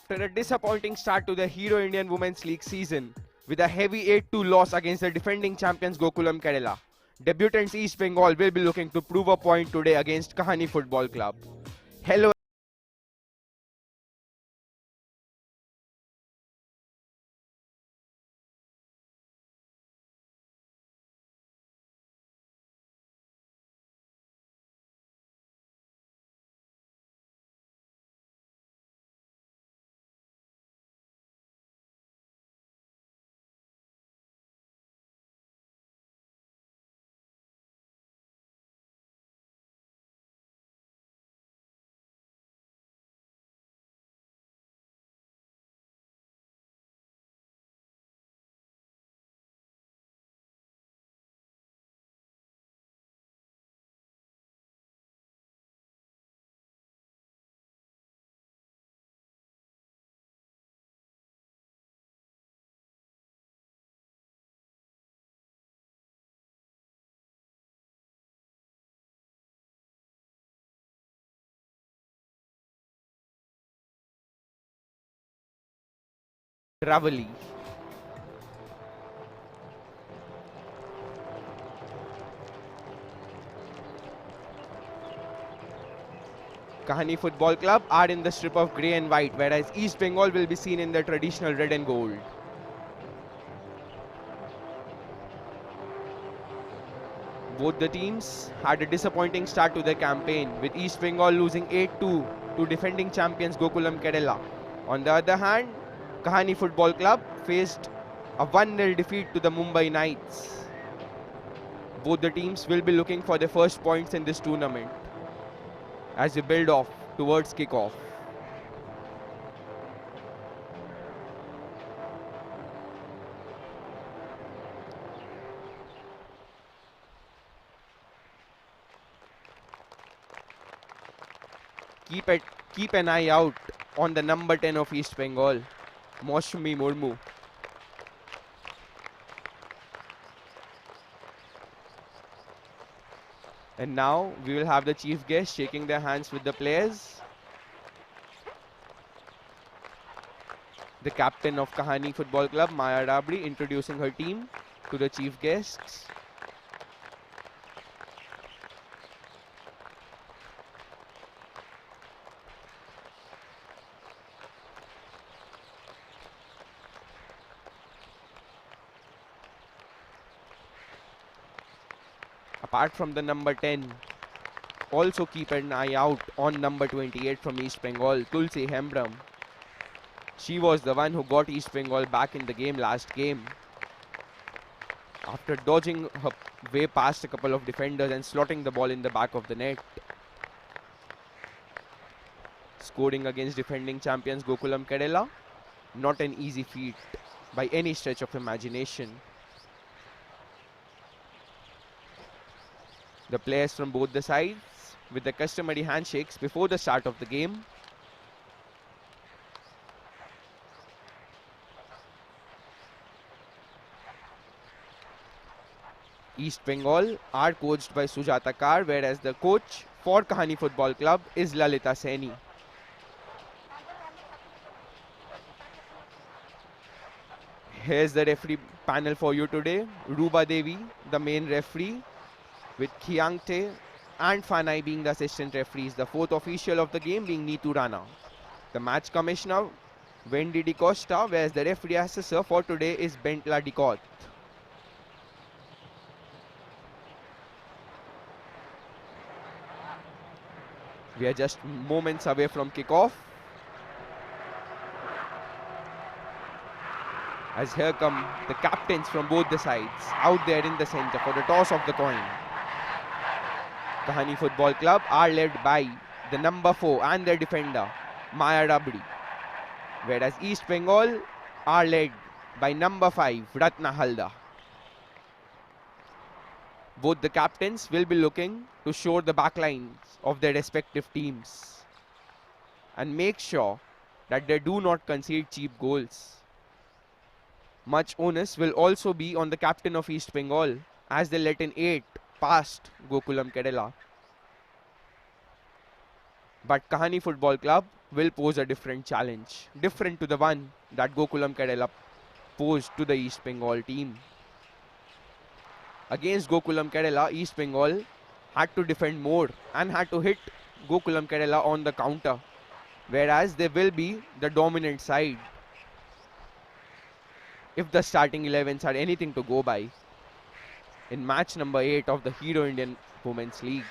After a disappointing start to the Hero Indian Women's League season, with a heavy 8-2 loss against the defending champions Gokulam Kerala, debutants East Bengal will be looking to prove a point today against Kahaani Football Club. Hello Ravali. Kahaani Football Club are in the strip of grey and white, whereas East Bengal will be seen in the traditional red and gold. Both the teams had a disappointing start to their campaign, with East Bengal losing 8-2 to defending champions Gokulam Kerala. On the other hand, Kahaani Football Club faced a 1-0 defeat to the Mumbai Knights. Both the teams will be looking for their first points in this tournament as they build off towards kickoff. Keep an eye out on the number 10 of East Bengal, Moshumi Murmu. And now we will have the chief guest shaking their hands with the players. The captain of Kahaani Football Club, Maya Rabri, introducing her team to the chief guests. Apart from the number 10, also keep an eye out on number 28 from East Bengal, Tulsi Hembram. She was the one who got East Bengal back in the game last game, after dodging her way past a couple of defenders and slotting the ball in the back of the net. Scoring against defending champions Gokulam Kerala, not an easy feat by any stretch of imagination. The players from both the sides with the customary handshakes before the start of the game. East Bengal are coached by Sujata Kar, whereas the coach for Kahaani Football Club is Lalita Saini. Here's the referee panel for you today. Ruba Devi, the main referee, with Khiangte and Fanai being the assistant referees. The fourth official of the game being Neetu Rana. The match commissioner, Wendy Di Costa, whereas the referee assessor for today is Bentla Dicot. We are just moments away from kickoff. As here come the captains from both the sides, out there in the center for the toss of the coin. Kahaani Football Club are led by the number 4 and their defender, Maya Rabdi, whereas East Bengal are led by number 5, Ratna Halda. Both the captains will be looking to shore the backlines of their respective teams and make sure that they do not concede cheap goals. Much onus will also be on the captain of East Bengal as they let in 8 past Gokulam Kerala. But Kahaani Football Club will pose a different challenge, different to the one that Gokulam Kerala posed to the East Bengal team. Against Gokulam Kerala, East Bengal had to defend more and had to hit Gokulam Kerala on the counter, whereas they will be the dominant side if the starting 11s had anything to go by in match number 8 of the Hero Indian Women's League.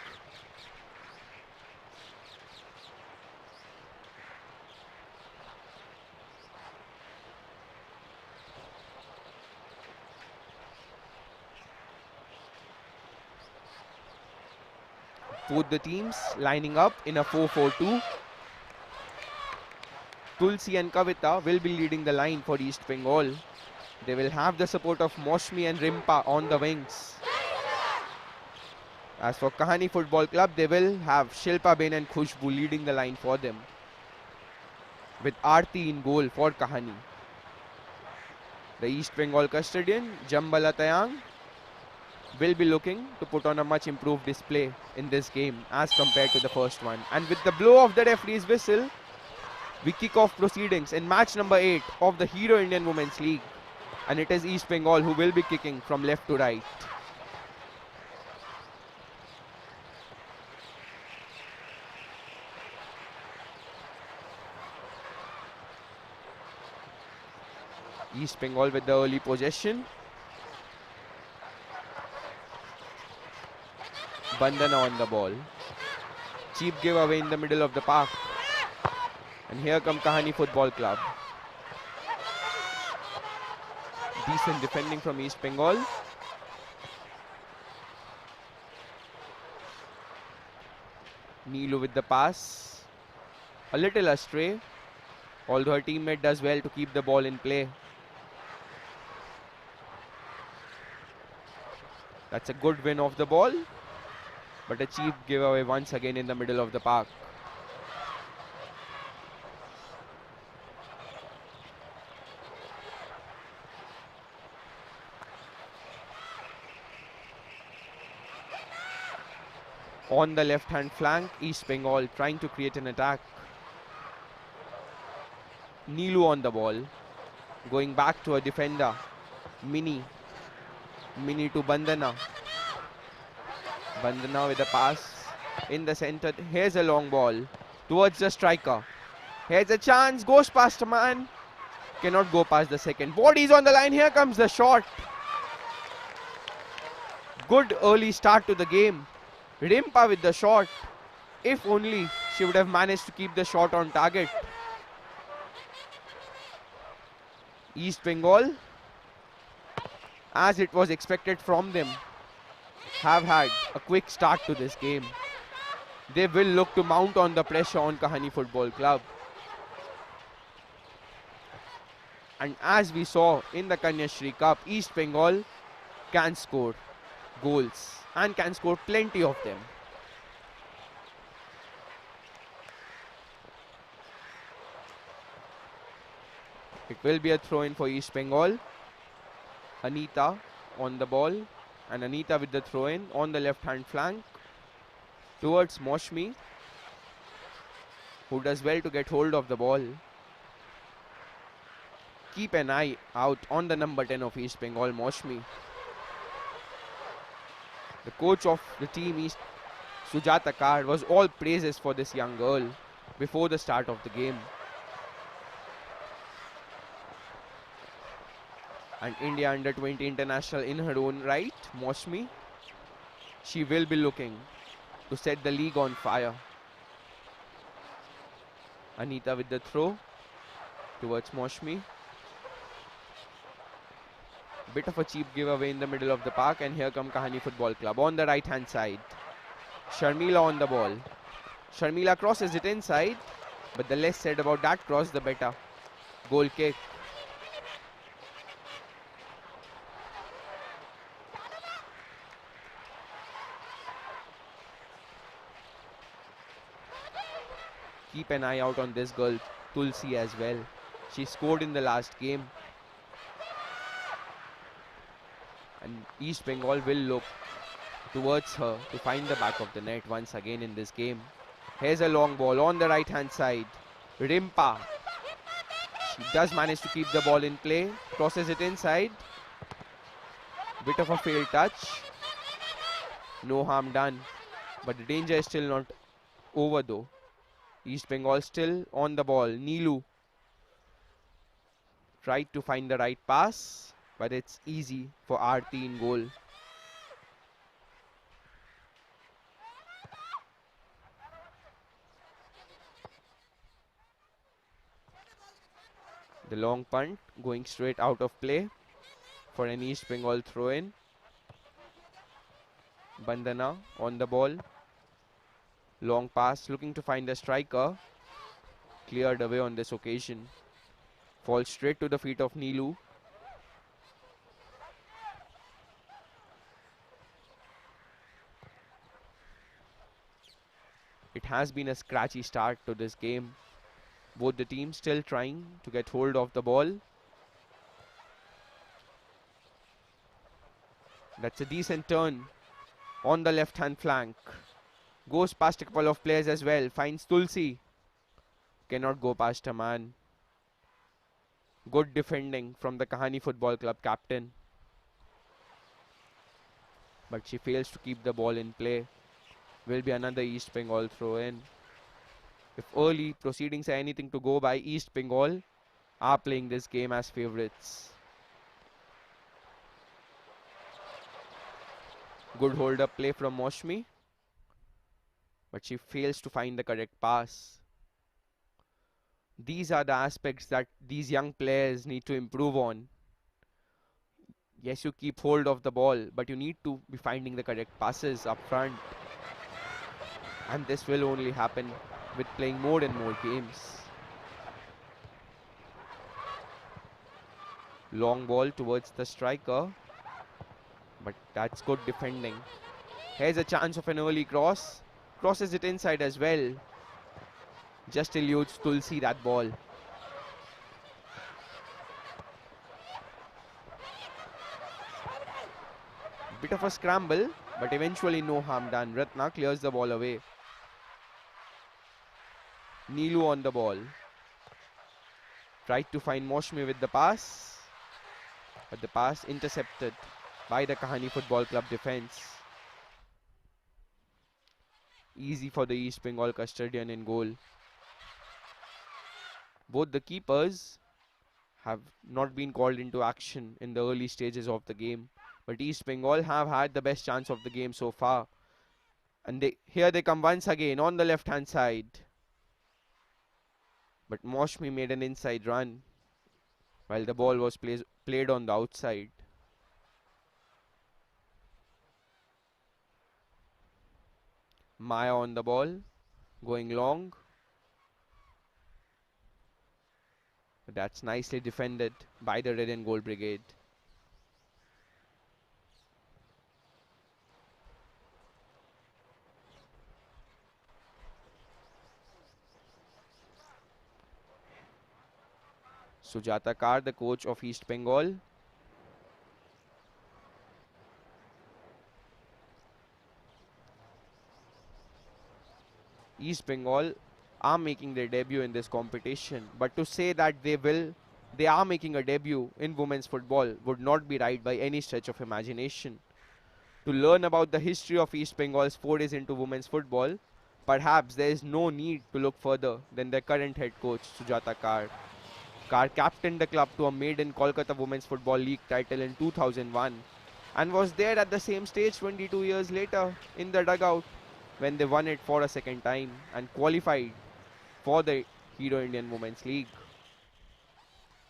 Both the teams lining up in a 4-4-2. Tulsi and Kavita will be leading the line for East Bengal. They will have the support of Moshmi and Rimpa on the wings. As for Kahaani Football Club, they will have Shilpa Ben and Khushbu leading the line for them, with Aarti in goal for Kahaani. The East Bengal custodian, Jambala Tayang, will be looking to put on a much improved display in this game as compared to the first one. And with the blow of the referee's whistle, we kick off proceedings in match number 8 of the Hero Indian Women's League. And it is East Bengal who will be kicking from left to right. East Bengal with the early possession. Bandana on the ball. Cheap giveaway in the middle of the park. And here come Kahaani Football Club. Decent defending from East Bengal. Neelu with the pass. A little astray, although her teammate does well to keep the ball in play. That's a good win of the ball, but a cheap giveaway once again in the middle of the park. On the left-hand flank, East Bengal trying to create an attack. Neelu on the ball, going back to a defender, Mini to Bandana. Bandana with a pass in the center. Here's a long ball towards the striker. Here's a chance, goes past a man. Cannot go past the second. Bodies on the line, here comes the shot. Good early start to the game. Rimpa with the shot. If only she would have managed to keep the shot on target. East Bengal, as it was expected from them, have had a quick start to this game. They will look to mount on the pressure on Kahaani Football Club. And as we saw in the Kanyashree Cup, East Bengal can score goals and can score plenty of them. It will be a throw-in for East Bengal. Anita on the ball, and Anita with the throw-in on the left-hand flank towards Moshmi, who does well to get hold of the ball. Keep an eye out on the number 10 of East Bengal, Moshmi. The coach of the team, East, Sujata Kar, was all praises for this young girl before the start of the game. And India under 20 international in her own right, Moshmi. She will be looking to set the league on fire. Anita with the throw towards Moshmi. Bit of a cheap giveaway in the middle of the park, and here come Kahaani Football Club on the right hand side. Sharmila on the ball. Sharmila crosses it inside, but the less said about that cross, the better. Goal kick. Keep an eye out on this girl, Tulsi, as well. She scored in the last game. And East Bengal will look towards her to find the back of the net once again in this game. Here's a long ball on the right hand side. Rimpa. She does manage to keep the ball in play. Crosses it inside. Bit of a failed touch. No harm done. But the danger is still not over though. East Bengal still on the ball. Neelu tried to find the right pass, but it's easy for Aarti in goal. The long punt going straight out of play for an East Bengal throw-in. Bandana on the ball. Long pass looking to find the striker. Cleared away on this occasion. Falls straight to the feet of Neelu. It has been a scratchy start to this game. Both the teams still trying to get hold of the ball. That's a decent turn on the left hand flank. Goes past a couple of players as well. Finds Tulsi. Cannot go past a man. Good defending from the Kahaani Football Club captain. But she fails to keep the ball in play. Will be another East Bengal throw in. If early proceedings are anything to go by, East Bengal are playing this game as favourites. Good hold-up play from Moshmi, but she fails to find the correct pass. These are the aspects that these young players need to improve on. Yes, you keep hold of the ball, but you need to be finding the correct passes up front. And this will only happen with playing more and more games. Long ball towards the striker, but that's good defending. Here's a chance of an early cross. Crosses it inside as well. Just eludes Tulsi that ball. Bit of a scramble, but eventually no harm done. Ratna clears the ball away. Neelu on the ball. Tried to find Moshmi with the pass, but the pass intercepted by the Kahaani Football Club defense. Easy for the East Bengal custodian in goal. Both the keepers have not been called into action in the early stages of the game, but East Bengal have had the best chance of the game so far. And here they come once again on the left hand side. But Moshmi made an inside run while the ball was played on the outside. Maya on the ball, going long. That's nicely defended by the Red and Gold Brigade. Sujata Kar, the coach of East Bengal. East Bengal are making their debut in this competition, but to say that they are making a debut in women's football would not be right by any stretch of imagination. To learn about the history of East Bengal's forays into women's football, perhaps there is no need to look further than their current head coach, Sujata Kar. Kar captained the club to a maiden Kolkata Women's Football League title in 2001 and was there at the same stage 22 years later in the dugout when they won it for a second time and qualified for the Hero Indian Women's League.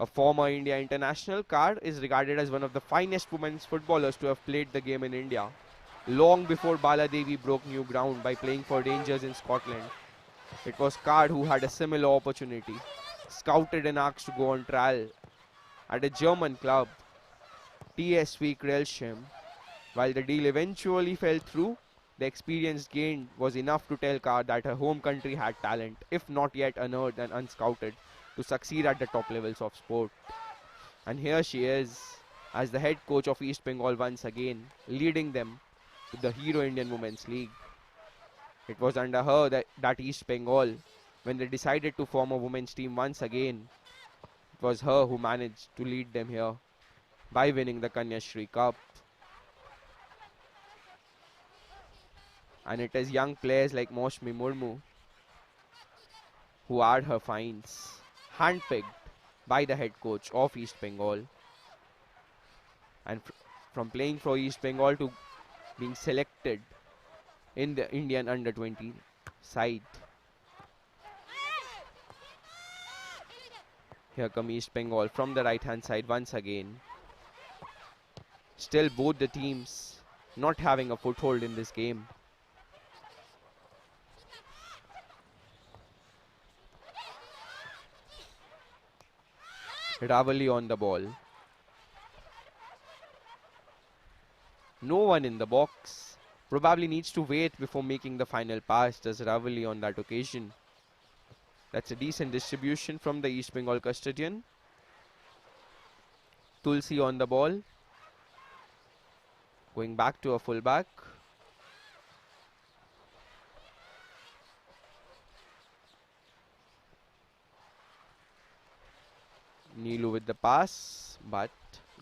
A former India international, Kar is regarded as one of the finest women's footballers to have played the game in India, long before Bala Devi broke new ground by playing for Rangers in Scotland. It was Kar who had a similar opportunity, scouted and asked to go on trial at a German club, TSV Krelschem. While the deal eventually fell through, the experience gained was enough to tell Kar that her home country had talent, if not yet unearthed and unscouted, to succeed at the top levels of sport. And here she is, as the head coach of East Bengal once again, leading them to the Hero Indian Women's League. It was under her that East Bengal when they decided to form a women's team once again. It was her who managed to lead them here by winning the Kanyashri Cup. And it is young players like Moshmi Murmu who are her finds, handpicked by the head coach of East Bengal. And from playing for East Bengal to being selected in the Indian under-20 side. Here come East Bengal from the right-hand side once again. Still both the teams not having a foothold in this game. Ravali on the ball. No one in the box. Probably needs to wait before making the final pass, does Ravali on that occasion. That's a decent distribution from the East Bengal custodian. Tulsi on the ball. Going back to a fullback. Neelu with the pass, but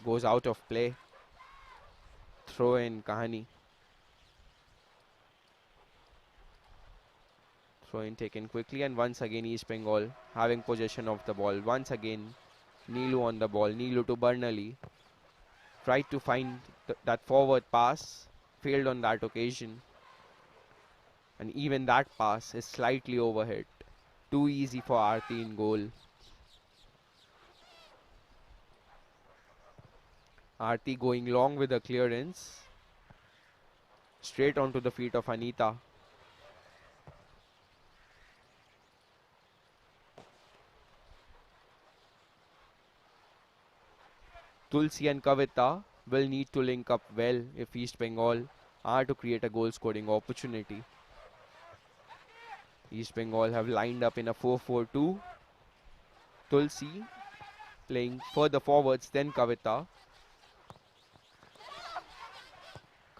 goes out of play. Throw in Kahaani. Throw in taken quickly, and once again East Bengal having possession of the ball. Once again Neelu on the ball. Neelu to Bernali. Tried to find that forward pass. Failed on that occasion. And even that pass is slightly overhit. Too easy for Aarti in goal. Aarti going long with the clearance. Straight onto the feet of Anita. Tulsi and Kavita will need to link up well if East Bengal are to create a goal scoring opportunity. East Bengal have lined up in a 4-4-2. Tulsi playing further forwards than Kavita.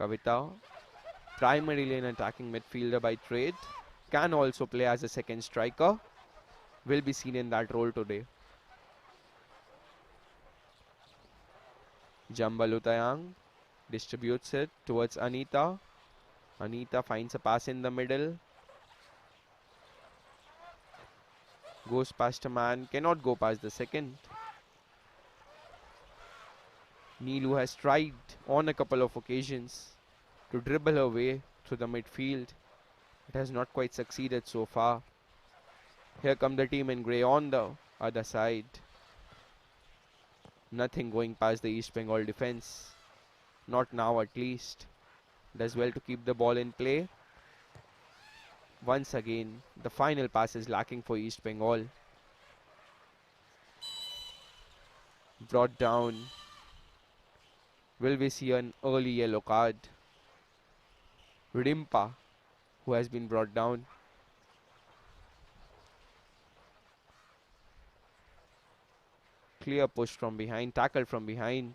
Kavita, primarily an attacking midfielder by trade, can also play as a second striker. Will be seen in that role today. Jambalutayang distributes it towards Anita. Anita finds a pass in the middle. Goes past a man, cannot go past the second. Neelu has tried on a couple of occasions to dribble her way through the midfield. It has not quite succeeded so far. Here come the team in grey on the other side. Nothing going past the East Bengal defense. Not now at least. Does well to keep the ball in play. Once again, the final pass is lacking for East Bengal. Brought down. Will we see an early yellow card? Rimpa, who has been brought down. Clear push from behind, tackle from behind.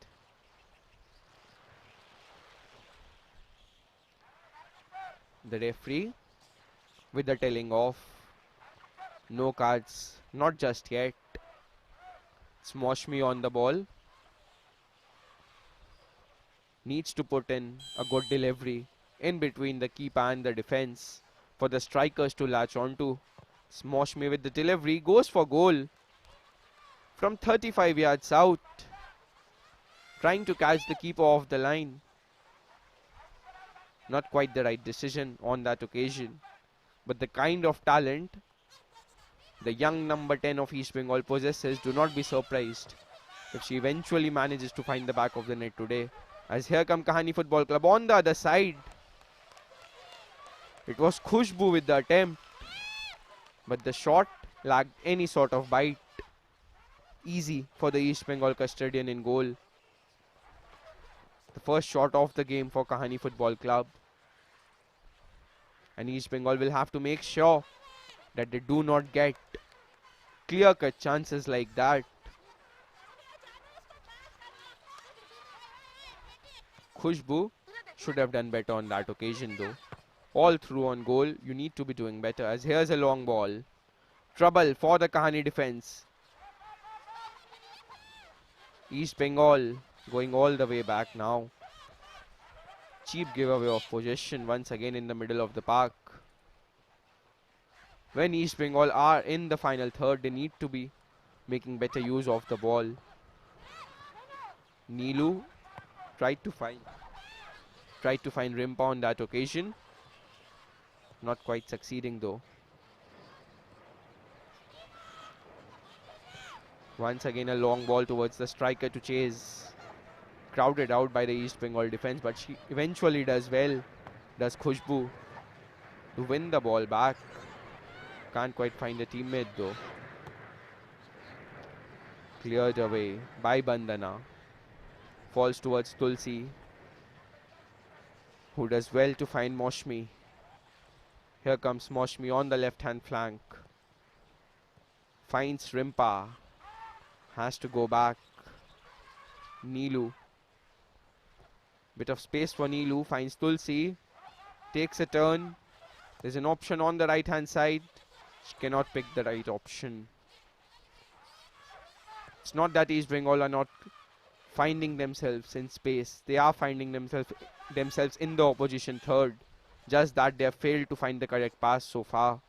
The referee with the telling off. No cards, not just yet. Smoshmi on the ball. Needs to put in a good delivery in between the keeper and the defense for the strikers to latch onto. Smoshmi with the delivery, goes for goal from 35 yards out. Trying to catch the keeper off the line. Not quite the right decision on that occasion. But the kind of talent the young number 10 of East Bengal possesses, do not be surprised if she eventually manages to find the back of the net today. As here come Kahaani Football Club on the other side. It was Khushbu with the attempt, but the shot lacked any sort of bite. Easy for the East Bengal custodian in goal. The first shot of the game for Kahaani Football Club. And East Bengal will have to make sure that they do not get clear-cut chances like that. Khushbu should have done better on that occasion though. All through on goal, you need to be doing better, as here's a long ball. Trouble for the Kahaani defense. East Bengal going all the way back now. Cheap giveaway of possession once again in the middle of the park. When East Bengal are in the final third, they need to be making better use of the ball. Nilu tried to find Rimpa on that occasion. Not quite succeeding though. Once again a long ball towards the striker to chase. Crowded out by the East Bengal defense, but she eventually does well. Does Khushbu to win the ball back. Can't quite find a teammate though. Cleared away by Bandana. Falls towards Tulsi, who does well to find Moshmi. Here comes Moshmi on the left hand flank. Finds Rimpa. Has to go back. Nilu. Bit of space for Nilu. Finds Tulsi. Takes a turn. There's an option on the right hand side. She cannot pick the right option. It's not that East Bengal are not finding themselves in space. They are finding themselves in the opposition third. Just that they have failed to find the correct pass so far.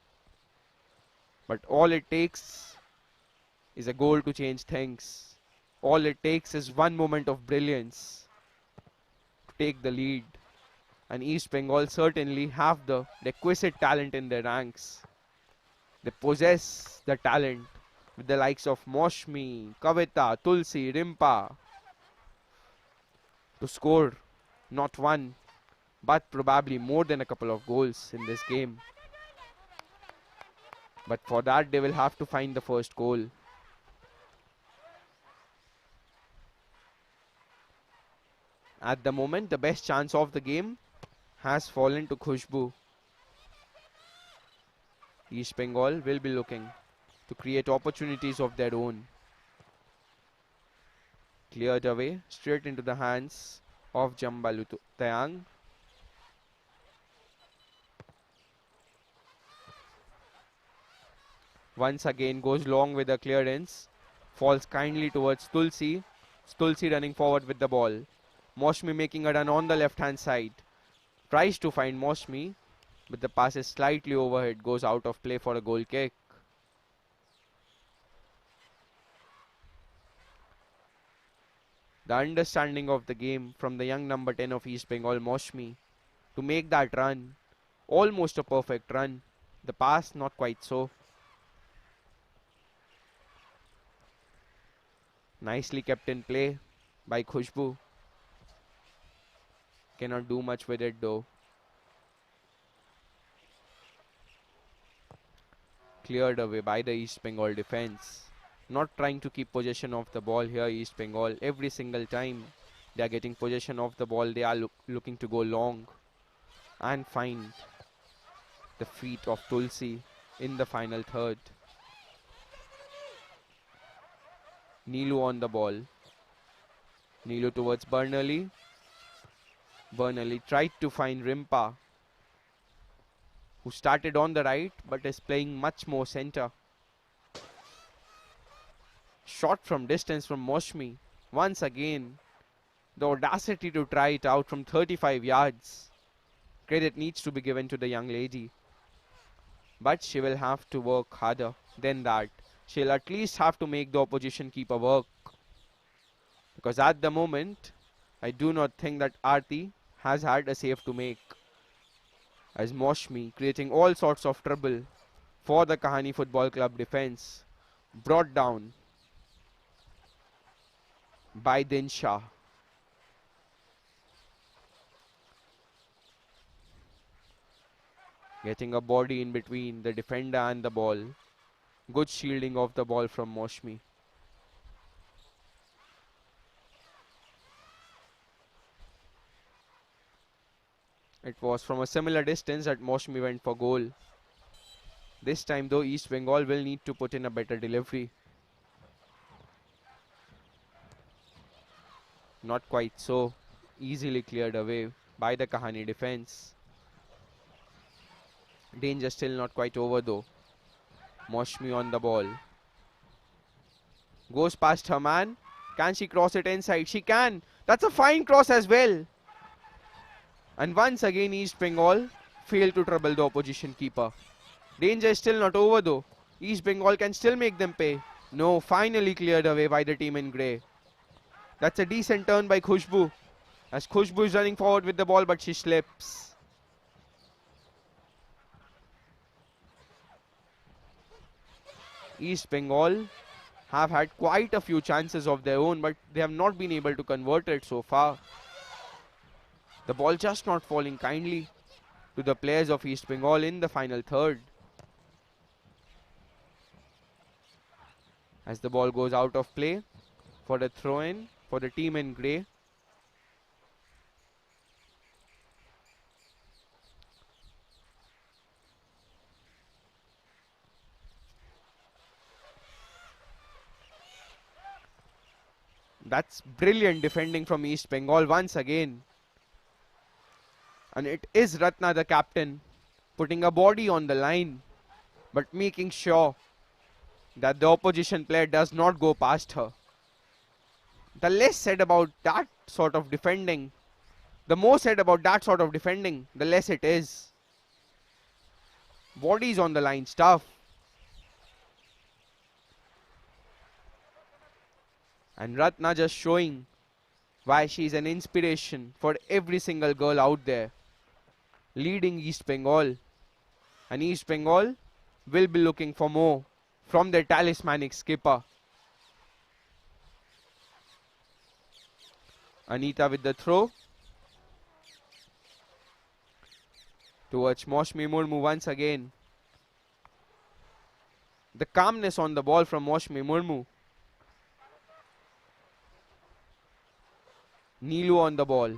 But all it takes is a goal to change things. All it takes is one moment of brilliance to take the lead. And East Bengal certainly have the requisite talent in their ranks. They possess the talent with the likes of Moshmi, Kavita, Tulsi, Rimpa to score not one, but probably more than a couple of goals in this game. But for that, they will have to find the first goal. At the moment, the best chance of the game has fallen to Khushbu. East Bengal will be looking to create opportunities of their own. Cleared away, straight into the hands of Jambalu Tayang. Once again goes long with the clearance. Falls kindly towards Tulsi. Tulsi running forward with the ball. Moshmi making a run on the left hand side. Tries to find Moshmi, but the pass is slightly overhead. Goes out of play for a goal kick. The understanding of the game from the young number 10 of East Bengal, Moshmi, to make that run. Almost a perfect run. The pass not quite so. Nicely kept in play by Khushbu. Cannot do much with it though. Cleared away by the East Bengal defense. Not trying to keep possession of the ball here, East Bengal. Every single time they are getting possession of the ball, they are looking to go long and find the feet of Tulsi in the final third. Nilu on the ball. Nilu towards Bernally. Bernally tried to find Rimpa, who started on the right but is playing much more center. Shot from distance from Moshmi. Once again, the audacity to try it out from 35 yards. Credit needs to be given to the young lady. But she will have to work harder than that. She'll at least have to make the opposition keeper work. Because at the moment, I do not think that Aarti has had a save to make. As Moshmi creating all sorts of trouble for the Kahaani Football Club defense. Brought down by Dinsha. Getting a body in between the defender and the ball. Good shielding of the ball from Moshmi. It was from a similar distance that Moshmi went for goal. This time though, East Bengal will need to put in a better delivery. Not quite so. Easily cleared away by the Kahaani defense. Danger still not quite over though. Moshmi on the ball. Goes past her man. Can she cross it inside? She can. That's a fine cross as well. And once again East Bengal fail to trouble the opposition keeper. Danger is still not over though. East Bengal can still make them pay. No, finally cleared away by the team in grey. That's a decent turn by Khushbu. As Khushbu is running forward with the ball, but she slips. East Bengal have had quite a few chances of their own, but they have not been able to convert it so far. The ball just not falling kindly to the players of East Bengal in the final third. As the ball goes out of play for the throw-in for the team in grey. That's brilliant defending from East Bengal once again. And it is Ratna, the captain, putting a body on the line, but making sure that the opposition player does not go past her. The less said about that sort of defending, the more said about that sort of defending, the less it is. Bodies on the line stuff. And Ratna just showing why she is an inspiration for every single girl out there, leading East Bengal. And East Bengal will be looking for more from their talismanic skipper. Anita with the throw towards Moshmi Murmu once again. The calmness on the ball from Moshmi Murmu. Neelu on the ball.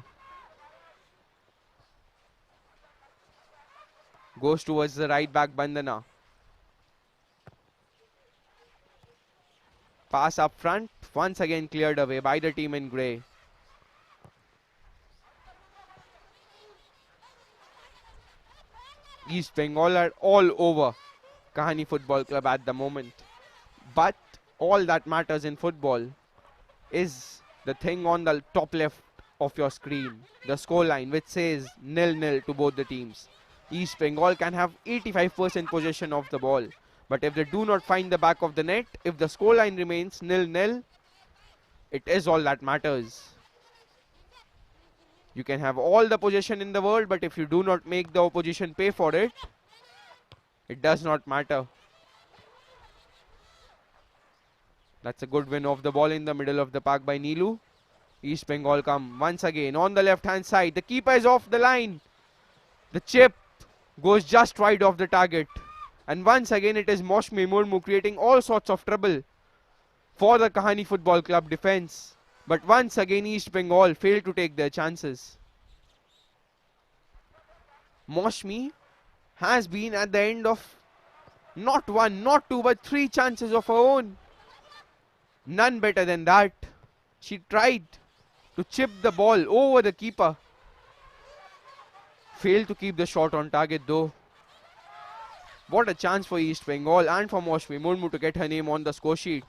Goes towards the right back Bandana. Pass up front. Once again cleared away by the team in grey. East Bengal are all over Kahaani Football Club at the moment. But all that matters in football is the thing on the top left of your screen, the scoreline, which says 0-0 to both the teams. East Bengal can have 85% possession of the ball, but if they do not find the back of the net, if the scoreline remains 0-0, it is all that matters. You can have all the possession in the world, but if you do not make the opposition pay for it, it does not matter. That's a good win of the ball in the middle of the park by Neelu. East Bengal come once again on the left hand side. The keeper is off the line. The chip goes just wide of the target. And once again it is Moshmi Murmu creating all sorts of trouble for the Kahaani Football Club defense. But once again East Bengal failed to take their chances. Moshmi has been at the end of not one, not two, but three chances of her own. None better than that. She tried to chip the ball over the keeper. Failed to keep the shot on target though. What a chance for East Bengal and for Moshmi Murmu to get her name on the score sheet.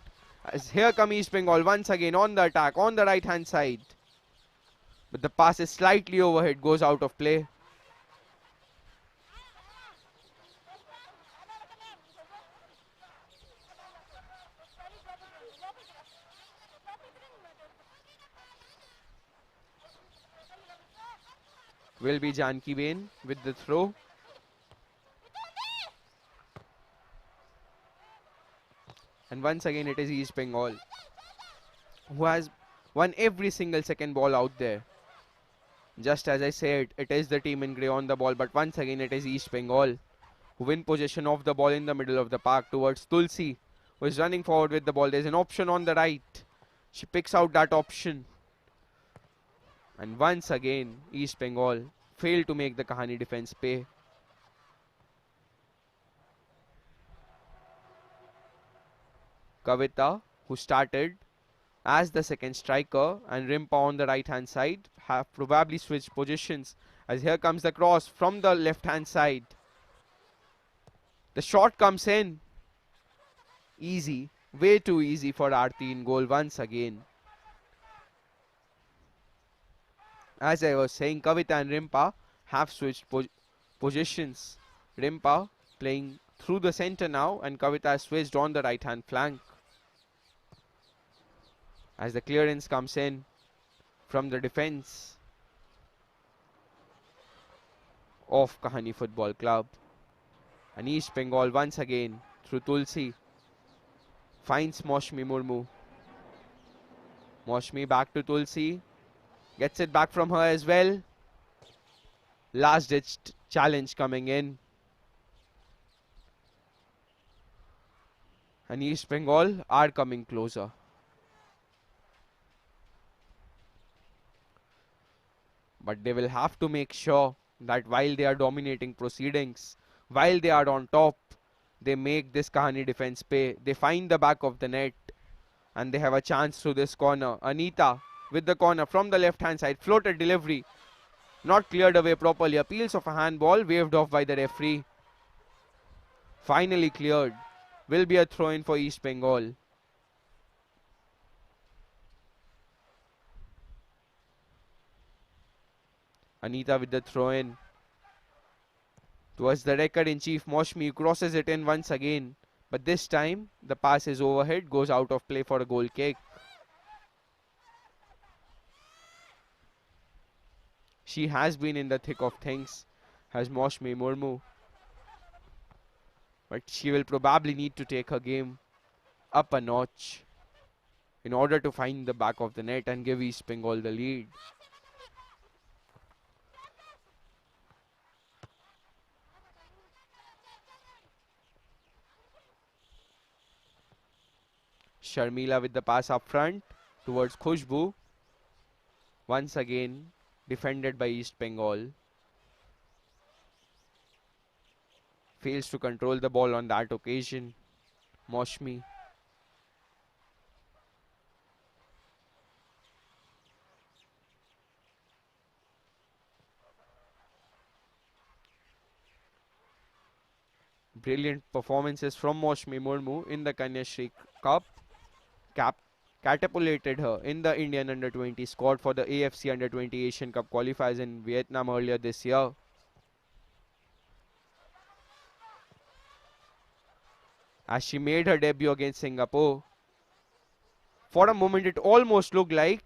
As here come East Bengal once again on the attack on the right hand side. But the pass is slightly overhead, goes out of play. Will be Janki Bain with the throw. And once again it is East Bengal who has won every single second ball out there. Just as I said, it is the team in grey on the ball, but once again it is East Bengal who win possession of the ball in the middle of the park towards Tulsi, who is running forward with the ball. There's an option on the right. She picks out that option. And once again, East Bengal failed to make the Kahaani defense pay. Kavita, who started as the second striker, and Rimpa on the right hand side, have probably switched positions. As here comes the cross from the left hand side. The shot comes in. Easy, way too easy for Aarti in goal once again. As I was saying, Kavita and Rimpa have switched positions. Rimpa playing through the center now, and Kavita has switched on the right hand flank. As the clearance comes in from the defense of Kahaani Football Club. And East Bengal once again through Tulsi finds Moshmi Murmu. Moshmi back to Tulsi, gets it back from her as well. Last ditched challenge coming in. And East Bengal are coming closer. But they will have to make sure that while they are dominating proceedings, while they are on top, they make this Kahaani defense pay. They find the back of the net and they have a chance through this corner. Anita with the corner from the left hand side, floated delivery, not cleared away properly. Appeals of a handball waved off by the referee. Finally cleared. Will be a throw in for East Bengal. Anita with the throw in towards the record-in-chief Moshmi, crosses it in once again. But this time the pass is overhead, goes out of play for a goal kick. She has been in the thick of things, has Moshmi Murmu. But she will probably need to take her game up a notch in order to find the back of the net and give East Bengal the lead. Sharmila with the pass up front towards Khushbu. Once again defended by East Bengal. Fails to control the ball on that occasion. Moshmi. Brilliant performances from Moshmi Murmu in the Kanyashree Cup. Catapulted her in the Indian Under-20 squad for the AFC Under-20 Asian Cup qualifiers in Vietnam earlier this year. As she made her debut against Singapore, for a moment it almost looked like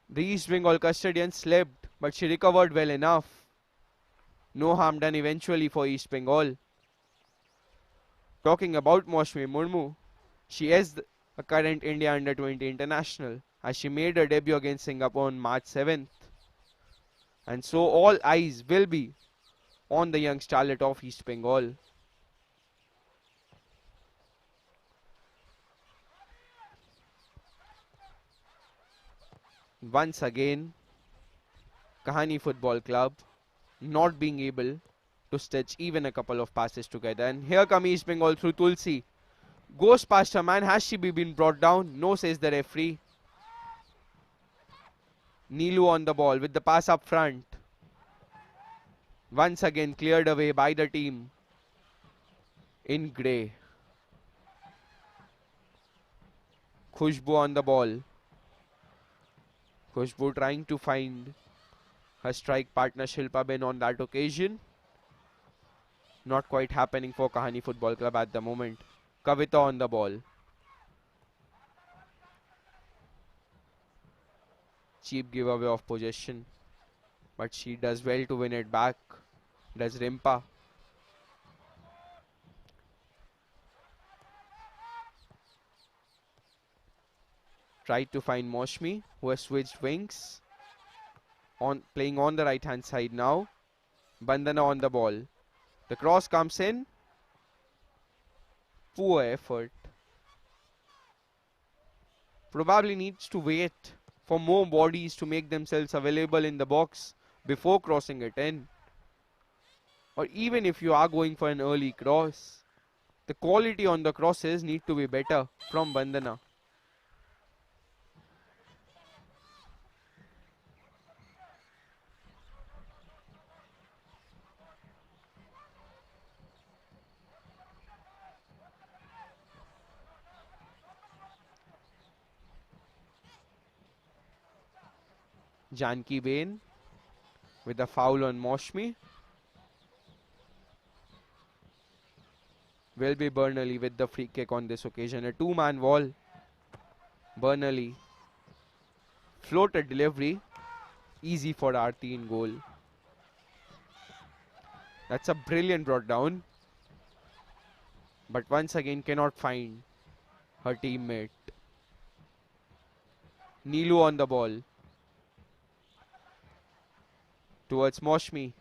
the East Bengal custodian slipped, but she recovered well enough. No harm done eventually for East Bengal. Talking about Moshmi Murmu, she is a current India Under-20 international as she made her debut against Singapore on March 7th. And so all eyes will be on the young starlet of East Bengal. Once again, Kahaani Football Club not being able to stitch even a couple of passes together. And here comes East Bengal through Tulsi. Goes past her man. Has she been brought down? No, says the referee. Neelu on the ball with the pass up front. Once again cleared away by the team in grey. Khushbu on the ball. Khushbu trying to find her strike partner Shilpa Ben on that occasion. Not quite happening for Kahaani Football Club at the moment. Kavita on the ball. Cheap giveaway of possession. But she does well to win it back. Does Rimpa. Tried to find Moshmi, who has switched wings. Playing on the right hand side now. Bandana on the ball. The cross comes in. Poor effort. Probably needs to wait for more bodies to make themselves available in the box before crossing it in. Or even if you are going for an early cross, the quality on the crosses need to be better from Bandana. Janki Bain with a foul on Moshmi. Will be Burnley with the free kick on this occasion. A two-man wall. Burnley. Floated delivery. Easy for Aarti in goal. That's a brilliant brought down. But once again cannot find her teammate. Neelu on the ball. Towards Moshmi.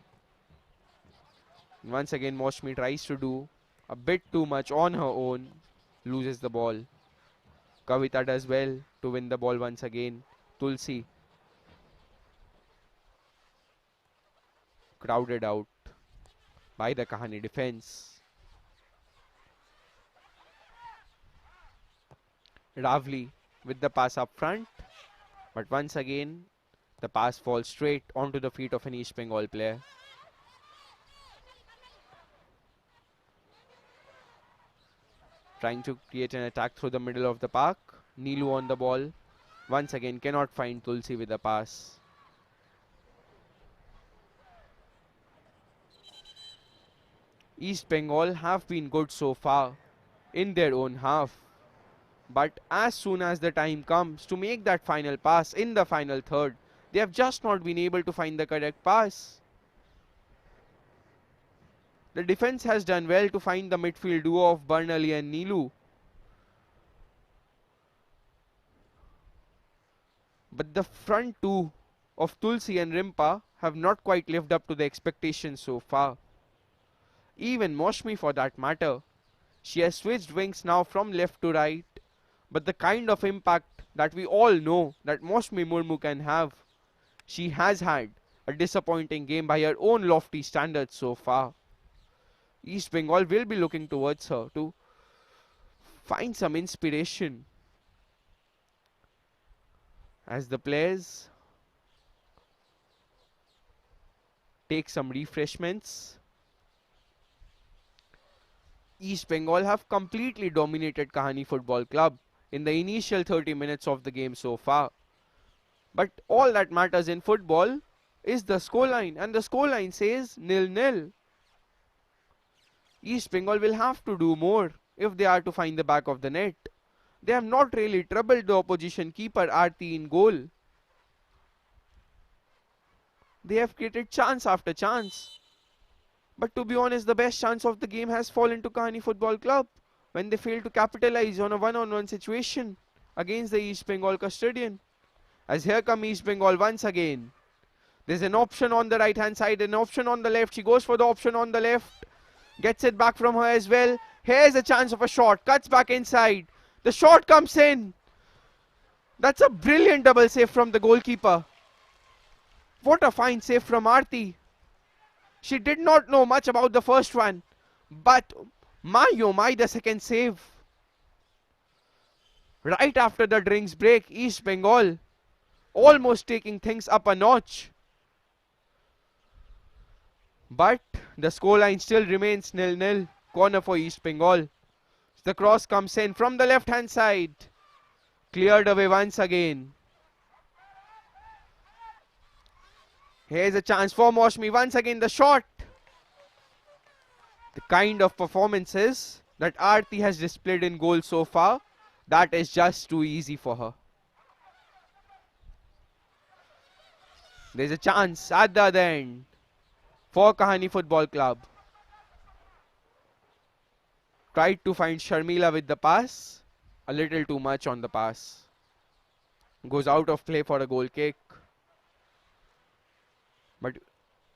Once again Moshmi tries to do a bit too much on her own. Loses the ball. Kavita does well to win the ball once again. Tulsi. Crowded out by the Kahaani defense. Ravli with the pass up front. But once again, the pass falls straight onto the feet of an East Bengal player. Trying to create an attack through the middle of the park. Neelu on the ball. Once again, cannot find Tulsi with the pass. East Bengal have been good so far in their own half. But as soon as the time comes to make that final pass in the final third, they have just not been able to find the correct pass. The defense has done well to find the midfield duo of Burnley and Neelu. But the front two of Tulsi and Rimpa have not quite lived up to the expectations so far. Even Moshmi for that matter. She has switched wings now from left to right. But the kind of impact that we all know that Moshmi Murmu can have, she has had a disappointing game by her own lofty standards so far. East Bengal will be looking towards her to find some inspiration as the players take some refreshments. East Bengal have completely dominated Kahaani Football Club in the initial 30 minutes of the game so far. But all that matters in football is the scoreline, and the scoreline says 0-0. East Bengal will have to do more if they are to find the back of the net. They have not really troubled the opposition keeper Aarti in goal. They have created chance after chance. But to be honest, the best chance of the game has fallen to Kahaani Football Club when they failed to capitalize on a one-on-one situation against the East Bengal custodian. As here come East Bengal once again. There's an option on the right hand side, an option on the left. She goes for the option on the left. Gets it back from her as well. Here's a chance of a shot. Cuts back inside. The shot comes in. That's a brilliant double save from the goalkeeper. What a fine save from Aarti. She did not know much about the first one. But my oh my, the second save. Right after the drinks break, East Bengal almost taking things up a notch. But the scoreline still remains 0-0. Corner for East Bengal. The cross comes in from the left hand side. Cleared away once again. Here's a chance for Moshmi. Once again the shot. The kind of performances that Aarti has displayed in goal so far, that is just too easy for her. There's a chance at the other end for Kahaani Football Club. Tried to find Sharmila with the pass. A little too much on the pass. Goes out of play for a goal kick. But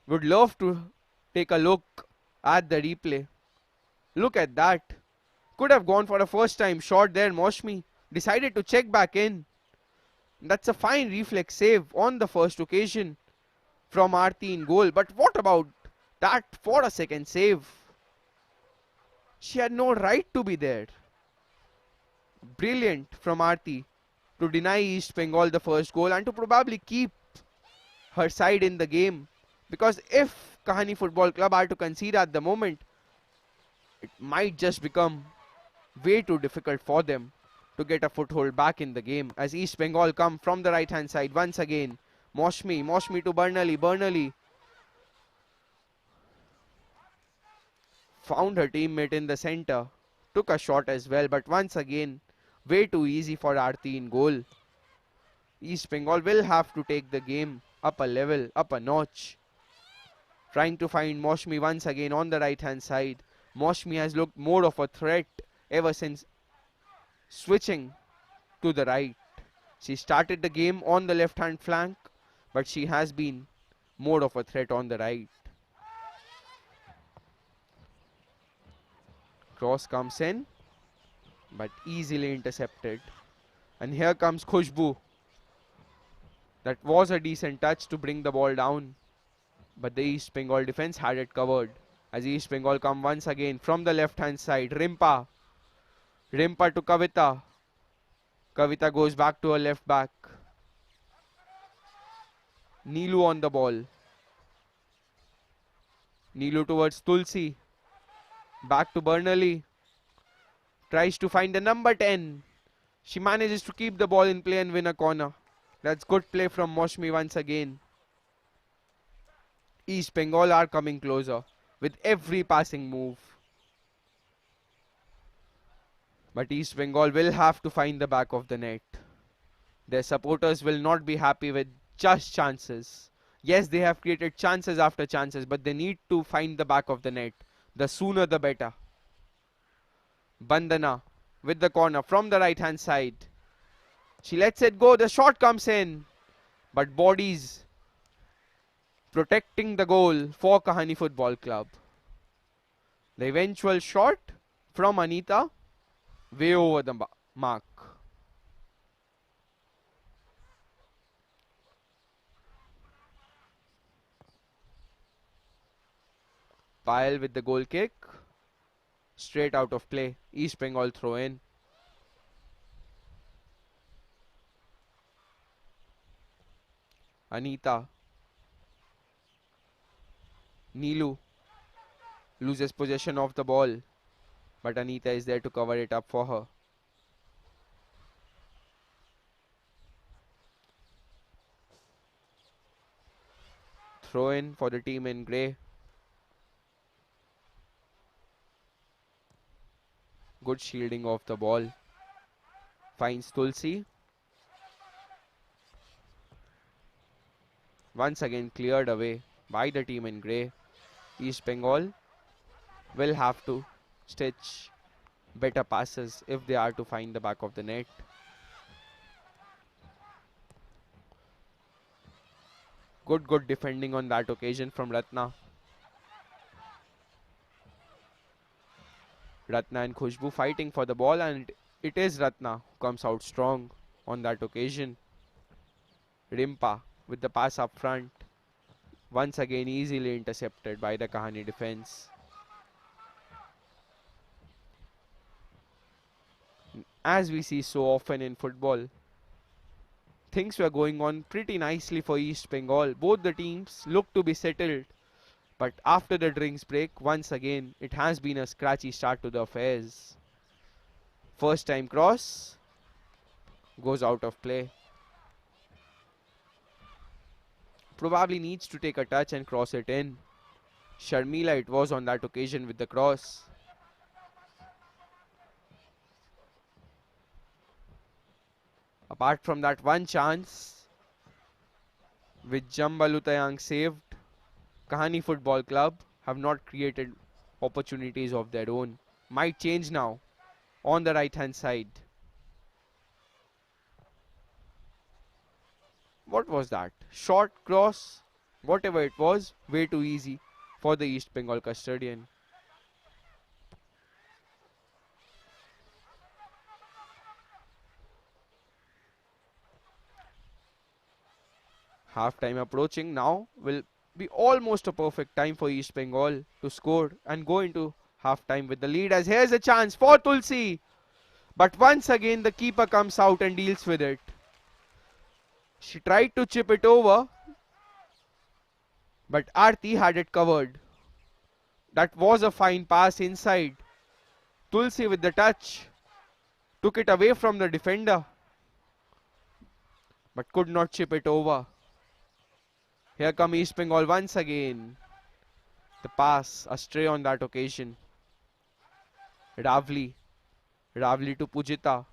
would love to take a look at the replay. Look at that. Could have gone for a first time shot there. Moshmi decided to check back in. That's a fine reflex save on the first occasion from Aarti in goal. But what about that for a second save? She had no right to be there. Brilliant from Aarti to deny East Bengal the first goal and to probably keep her side in the game. Because if Kahaani Football Club are to concede at the moment, it might just become way too difficult for them to get a foothold back in the game. As East Bengal come from the right hand side once again. Moshmi to Burnley. Burnley found her teammate in the center. Took a shot as well, but once again, way too easy for Aarti in goal. East Bengal will have to take the game up a level, up a notch. Trying to find Moshmi once again on the right hand side. Moshmi has looked more of a threat ever since switching to the right. She started the game on the left hand flank, but she has been more of a threat on the right. Cross comes in, but easily intercepted. And here comes Khushbu. That was a decent touch to bring the ball down, but the East Bengal defense had it covered. As East Bengal come once again from the left hand side. Rimpa to Kavita. Kavita goes back to her left back. Neelu on the ball. Neelu towards Tulsi. Back to Burnley. Tries to find the number 10. She manages to keep the ball in play and win a corner. That's good play from Moshmi once again. East Bengal are coming closer with every passing move. But East Bengal will have to find the back of the net. Their supporters will not be happy with just chances. Yes, they have created chances after chances, but they need to find the back of the net. The sooner the better. Bandana with the corner from the right hand side. She lets it go. The shot comes in. But bodies protecting the goal for Kahaani Football Club. The eventual shot from Anita way over the mark. Payal with the goal kick. Straight out of play. East Bengal throw in. Anita. Neelu loses possession of the ball, but Anita is there to cover it up for her. Throw in for the team in grey. Good shielding of the ball. Finds Tulsi. Once again cleared away by the team in grey. East Bengal will have to stitch better passes if they are to find the back of the net. Good defending on that occasion from Ratna. Ratna and Khushbu fighting for the ball, and it is Ratna who comes out strong on that occasion. Rimpa with the pass up front. Once again easily intercepted by the Kahaani defense. As we see so often in football, things were going on pretty nicely for East Bengal. Both the teams look to be settled. But after the drinks break, once again, it has been a scratchy start to the affairs. First time cross goes out of play. Probably needs to take a touch and cross it in. Sharmila it was on that occasion with the cross. Apart from that one chance, which Jambalutayang saved, Kahaani Football Club have not created opportunities of their own. Might change now on the right hand side. What was that? Short cross, whatever it was, way too easy for the East Bengal custodian. Half time approaching now will be almost a perfect time for East Bengal to score and go into half time with the lead, as here's a chance for Tulsi. But once again the keeper comes out and deals with it. She tried to chip it over, but Aarti had it covered. That was a fine pass inside. Tulsi with the touch. Took it away from the defender, but could not chip it over. Here come East Bengal once again. The pass astray on that occasion. Ravli. Ravli to Pujita.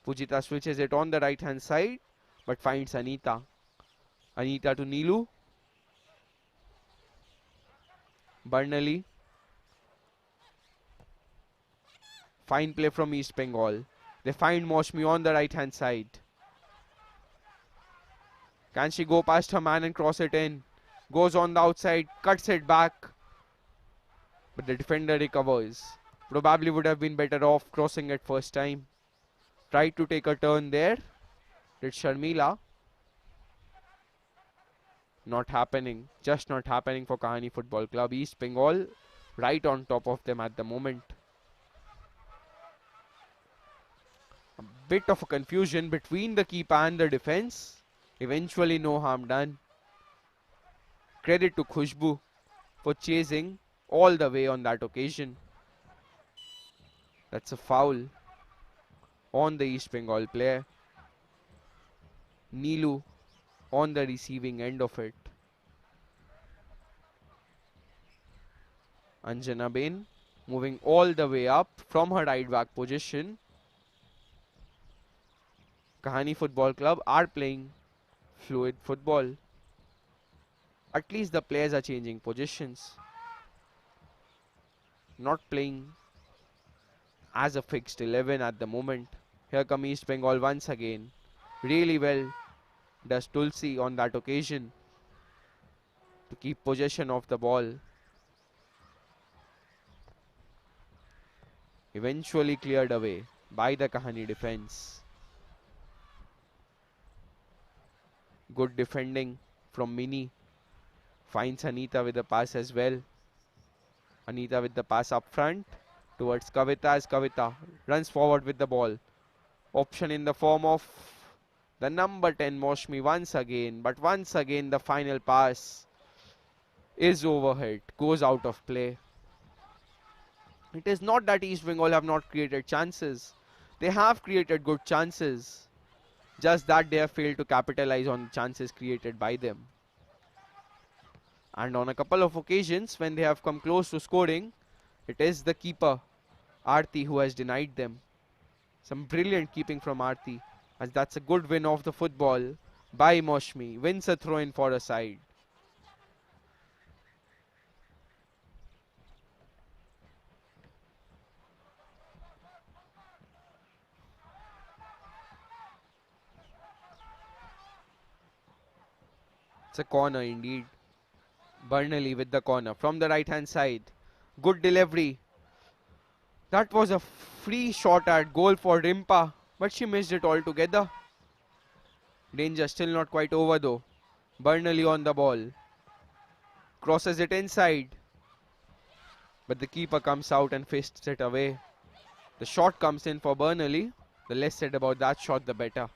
Pujita switches it on the right hand side but finds Anita. Anita to Nilu. Bernali. Fine play from East Bengal. They find Moshmi on the right hand side. Can she go past her man and cross it in? Goes on the outside, cuts it back. But the defender recovers. Probably would have been better off crossing it first time. Tried to take a turn there. Did Sharmila? Not happening. Just not happening for Kahaani Football Club. East Bengal right on top of them at the moment. A bit of a confusion between the keeper and the defense. Eventually no harm done. Credit to Khushbu for chasing all the way on that occasion. That's a foul on the East Bengal player. Nilu on the receiving end of it. Anjana Bain moving all the way up from her right back position. Kahaani Football Club are playing fluid football. At least the players are changing positions. Not playing as a fixed 11 at the moment. Here come East Bengal once again. Really well does Tulsi on that occasion to keep possession of the ball. Eventually cleared away by the Kahaani defense. Good defending from Mini. Finds Anita with the pass as well. Anita with the pass up front towards Kavita as Kavita runs forward with the ball. Option in the form of the number 10 Moshmi once again. But once again the final pass is overhead. Goes out of play. It is not that East Bengal have not created chances. They have created good chances. Just that they have failed to capitalize on chances created by them. And on a couple of occasions when they have come close to scoring, it is the keeper, Aarti, who has denied them. Some brilliant keeping from Aarti, as that's a good win of the football by Moshmi. Wins a throw in for a side. It's a corner indeed. Bernali with the corner from the right hand side. Good delivery. That was a free shot at goal for Rimpa, but she missed it altogether. Danger still not quite over though. Bernali on the ball. Crosses it inside. But the keeper comes out and fists it away. The shot comes in for Bernali. The less said about that shot, the better.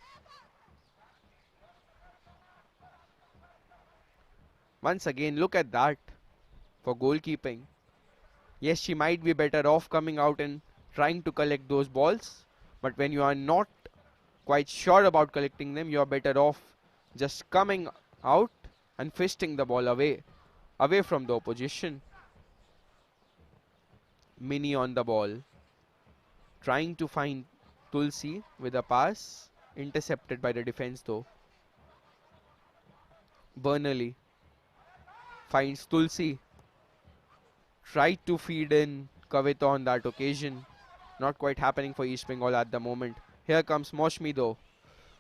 Once again, look at that for goalkeeping. Yes, she might be better off coming out and trying to collect those balls. But when you are not quite sure about collecting them, you are better off just coming out and fisting the ball away from the opposition. Mini on the ball. Trying to find Tulsi with a pass. Intercepted by the defense though. Bernali finds Tulsi. Tried to feed in Kavita on that occasion. Not quite happening for East Bengal at the moment. Here comes Moshmi though.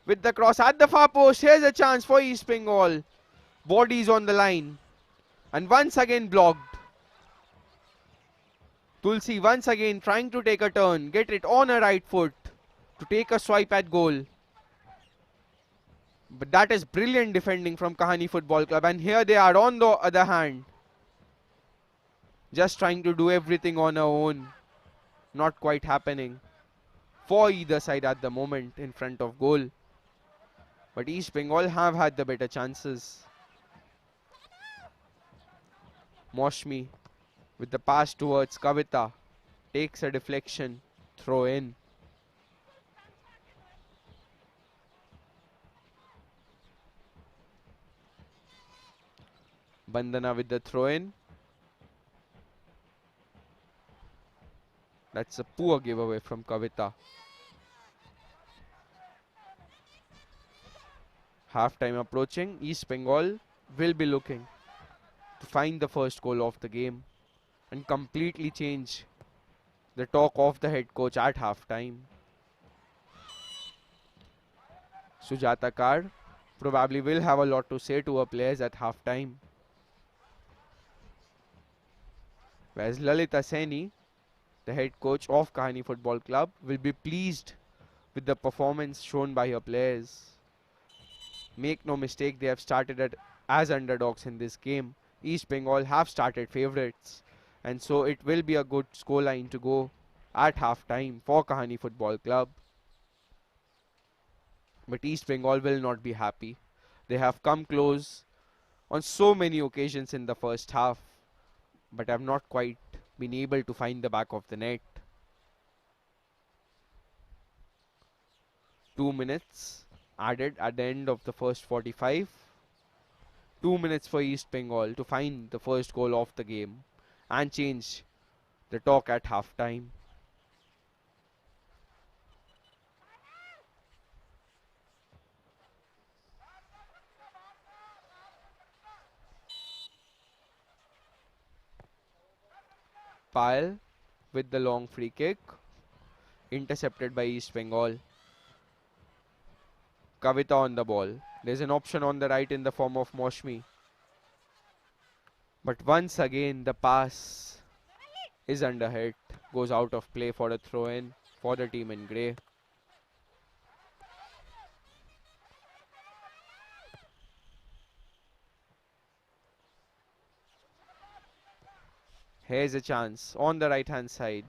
With the cross at the far post. Here's a chance for East Bengal. Bodies on the line. And once again blocked. Tulsi once again trying to take a turn. Get it on her right foot. To take a swipe at goal. But that is brilliant defending from Kahaani Football Club. And here they are on the other hand. Just trying to do everything on her own. Not quite happening for either side at the moment in front of goal. But East Bengal have had the better chances. Moshmi with the pass towards Kavita. Takes a deflection. Throw in. Bandana with the throw-in. That's a poor giveaway from Kavita. Half-time approaching. East Bengal will be looking to find the first goal of the game and completely change the talk of the head coach at half-time. Sujata Kar probably will have a lot to say to her players at half-time. Whereas Lalita Saini, the head coach of Kahaani Football Club, will be pleased with the performance shown by her players. Make no mistake, they have started as underdogs in this game. East Bengal have started favourites, and so it will be a good scoreline to go at half-time for Kahaani Football Club. But East Bengal will not be happy. They have come close on so many occasions in the first half, but have not quite been able to find the back of the net. 2 minutes added at the end of the first 45. 2 minutes for East Bengal to find the first goal of the game and change the talk at half-time. Payal with the long free kick, intercepted by East Bengal. Kavita on the ball. There's an option on the right in the form of Moshmi. But once again, the pass is under hit. Goes out of play for a throw-in for the team in grey. Here's a chance on the right-hand side.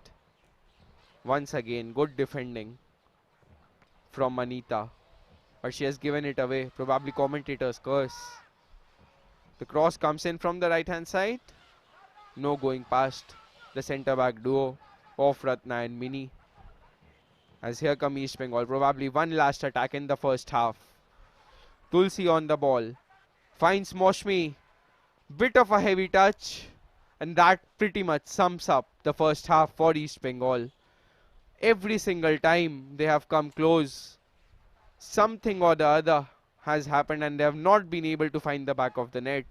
Once again, good defending from Manita. But she has given it away. Probably commentator's curse. The cross comes in from the right-hand side. No going past the centre-back duo of Ratna and Mini. As here come East Bengal. Probably one last attack in the first half. Tulsi on the ball. Finds Moshmi. Bit of a heavy touch. And that pretty much sums up the first half for East Bengal. Every single time they have come close, something or the other has happened and they have not been able to find the back of the net.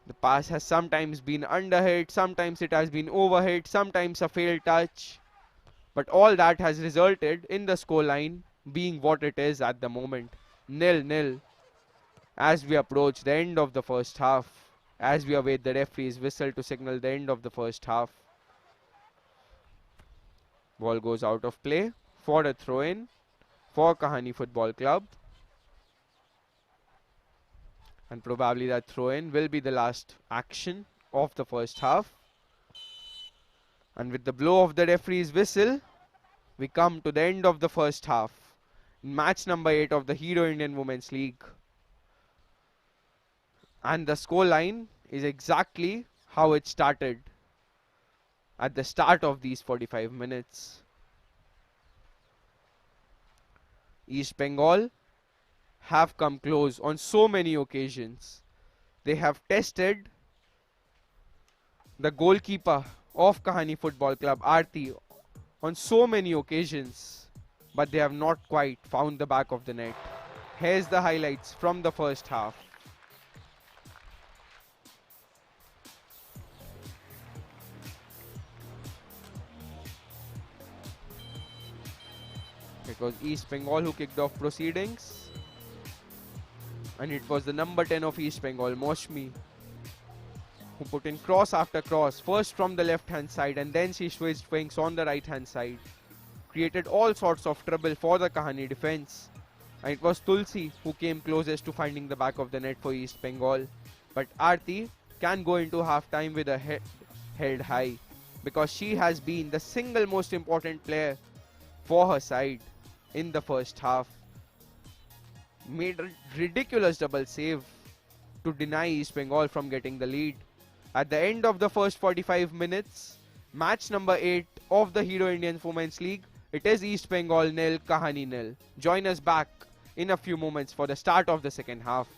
The pass has sometimes been underhit, sometimes it has been overhit, sometimes a failed touch. But all that has resulted in the scoreline being what it is at the moment. 0-0 as we approach the end of the first half. As we await the referee's whistle to signal the end of the first half. Ball goes out of play for a throw-in for Kahaani Football Club. And probably that throw-in will be the last action of the first half. And with the blow of the referee's whistle, we come to the end of the first half. Match number 8 of the Hero Indian Women's League. And the scoreline is exactly how it started at the start of these 45 minutes. East Bengal have come close on so many occasions. They have tested the goalkeeper of Kahaani Football Club, Aarti, on so many occasions, but they have not quite found the back of the net. Here's the highlights from the first half. It was East Bengal who kicked off proceedings. And it was the number 10 of East Bengal, Moshmi, who put in cross after cross. First from the left hand side and then she switched wings on the right hand side. Created all sorts of trouble for the Kahaani defense. And it was Tulsi who came closest to finding the back of the net for East Bengal. But Aarti can go into half-time with a head held high, because she has been the single most important player for her side in the first half. Made a ridiculous double save to deny East Bengal from getting the lead. At the end of the first 45 minutes, match number 8 of the Hero Indian Women's League, it is East Bengal 0, Kahaani 0. Join us back in a few moments for the start of the second half.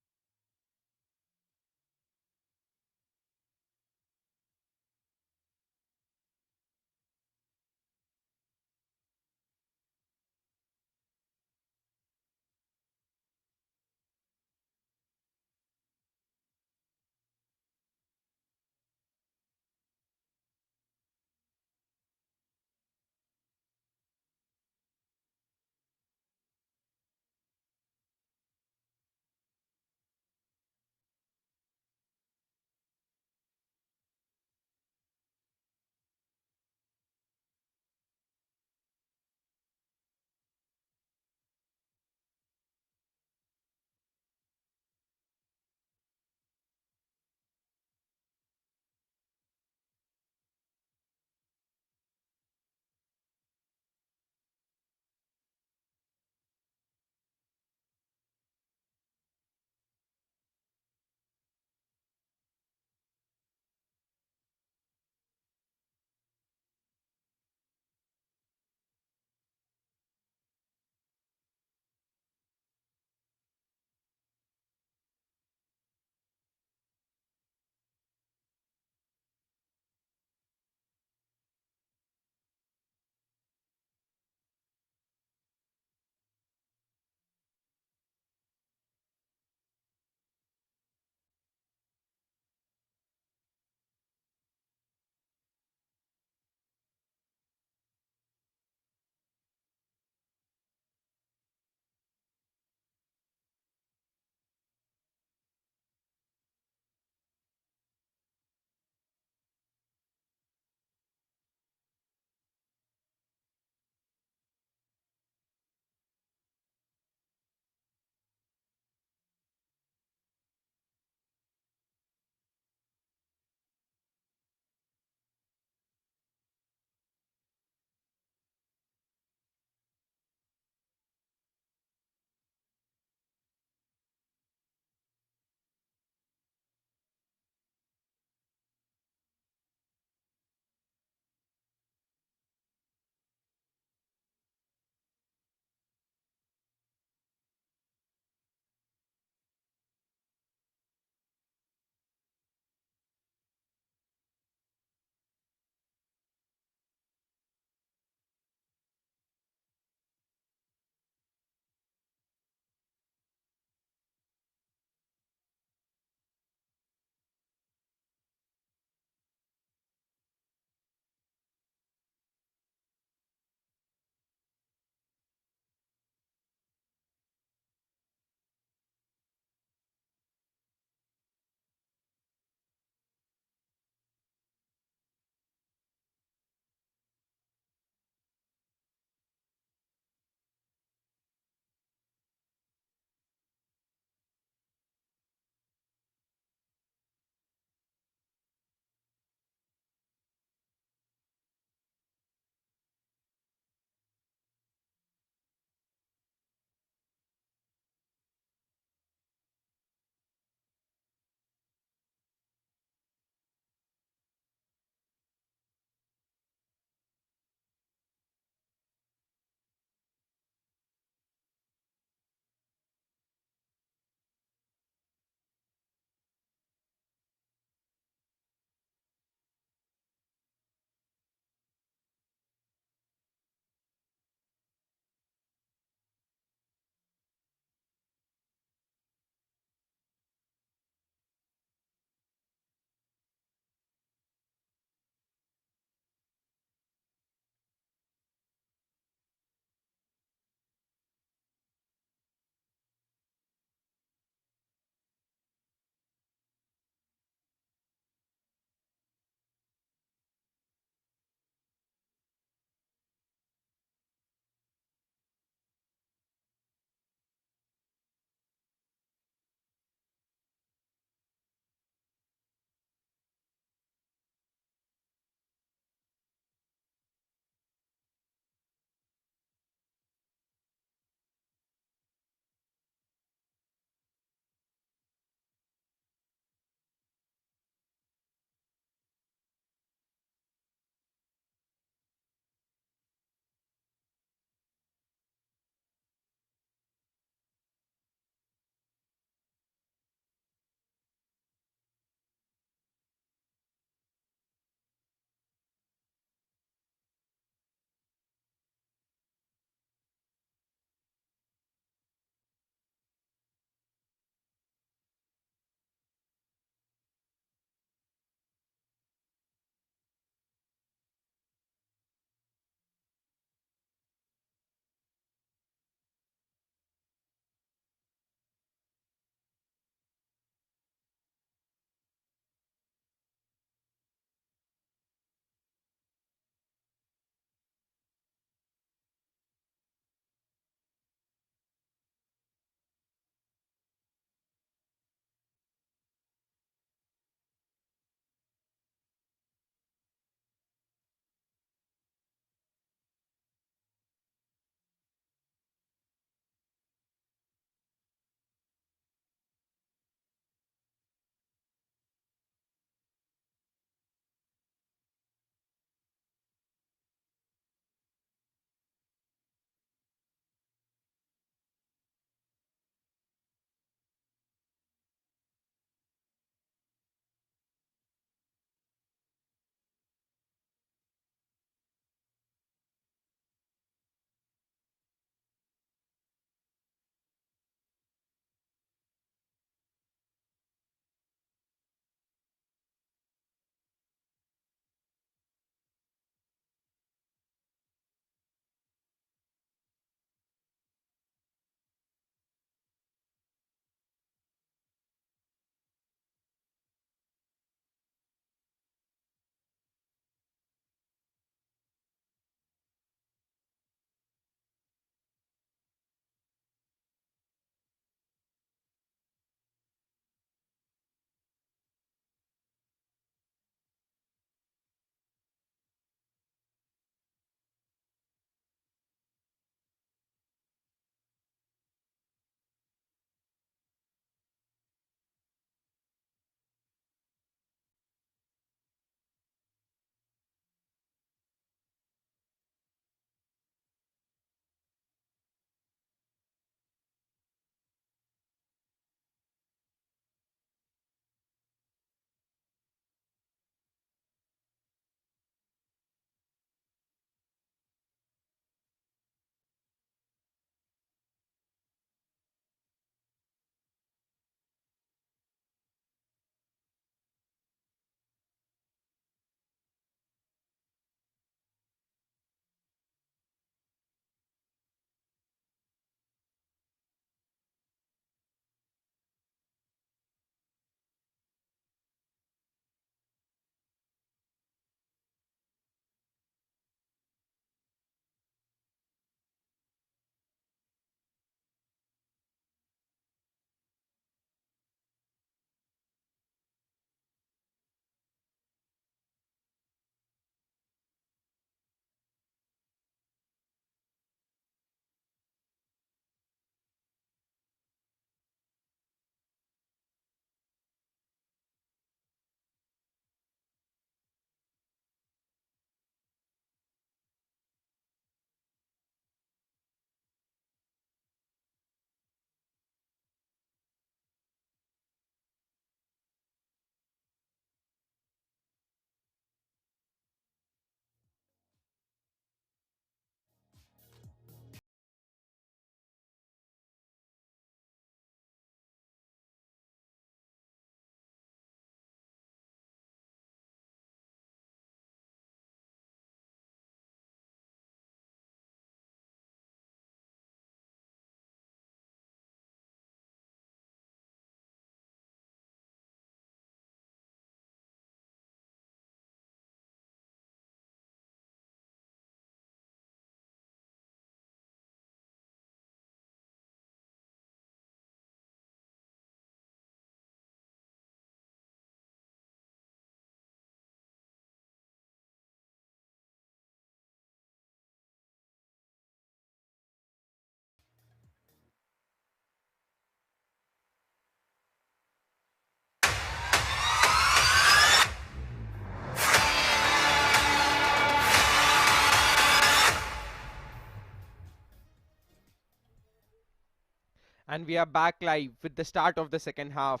And we are back live with the start of the second half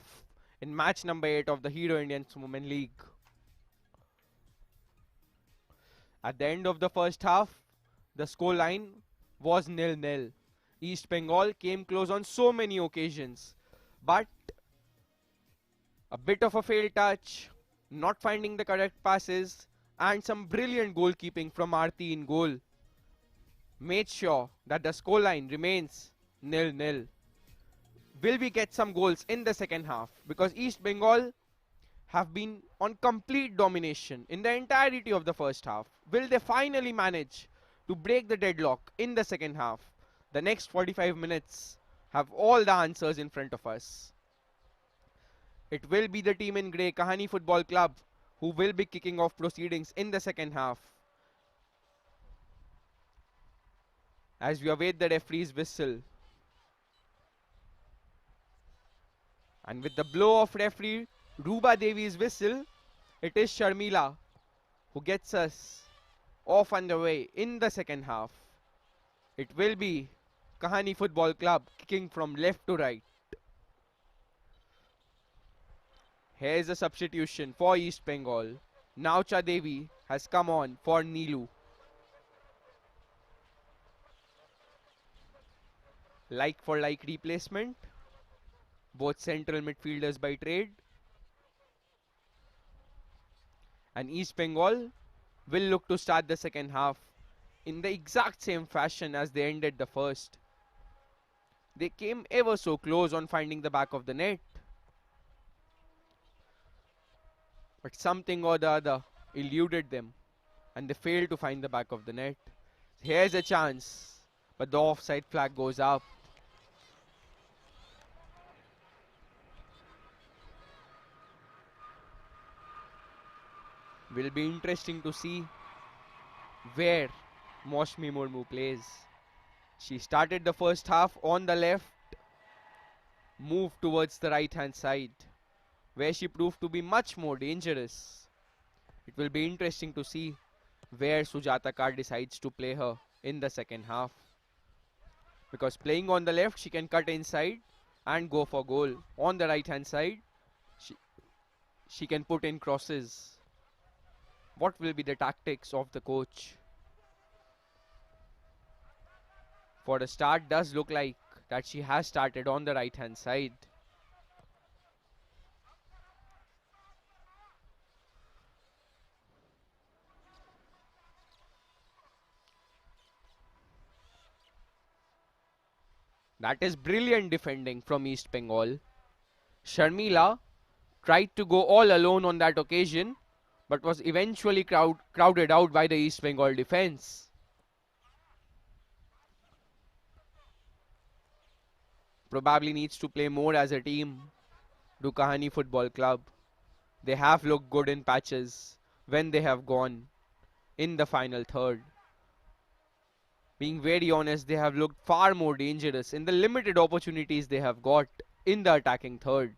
in match number 8 of the Hero Indians Women League. At the end of the first half, the scoreline was nil-nil. East Bengal came close on so many occasions, but a bit of a failed touch, not finding the correct passes, and some brilliant goalkeeping from Aarti in goal made sure that the scoreline remains nil-nil. Will we get some goals in the second half? Because East Bengal have been on complete domination in the entirety of the first half. Will they finally manage to break the deadlock in the second half? The next 45 minutes have all the answers in front of us. It will be the team in grey, Kahaani Football Club, who will be kicking off proceedings in the second half. As we await the referee's whistle. And with the blow of referee Ruba Devi's whistle, it is Sharmila who gets us off underway in the second half. It will be Kahaani Football Club kicking from left to right. Here's a substitution for East Bengal. Naucha Devi has come on for Neelu. Like for like replacement. Both central midfielders by trade. And East Bengal will look to start the second half in the exact same fashion as they ended the first. They came ever so close on finding the back of the net. But something or the other eluded them and they failed to find the back of the net. Here's a chance, but the offside flag goes up. Will be interesting to see where Moshmi Murmu plays. She started the first half on the left, moved towards the right hand side, where she proved to be much more dangerous. It will be interesting to see where Sujata Kar decides to play her in the second half. Because playing on the left, she can cut inside and go for goal. On the right hand side, she can put in crosses. What will be the tactics of the coach? For the start, does look like that she has started on the right hand side. That is brilliant defending from East Bengal. Sharmila tried to go all alone on that occasion, but was eventually crowded out by the East Bengal defense. Probably needs to play more as a team. Do Kahaani Football Club. They have looked good in patches when they have gone in the final third. Being very honest, they have looked far more dangerous in the limited opportunities they have got in the attacking third.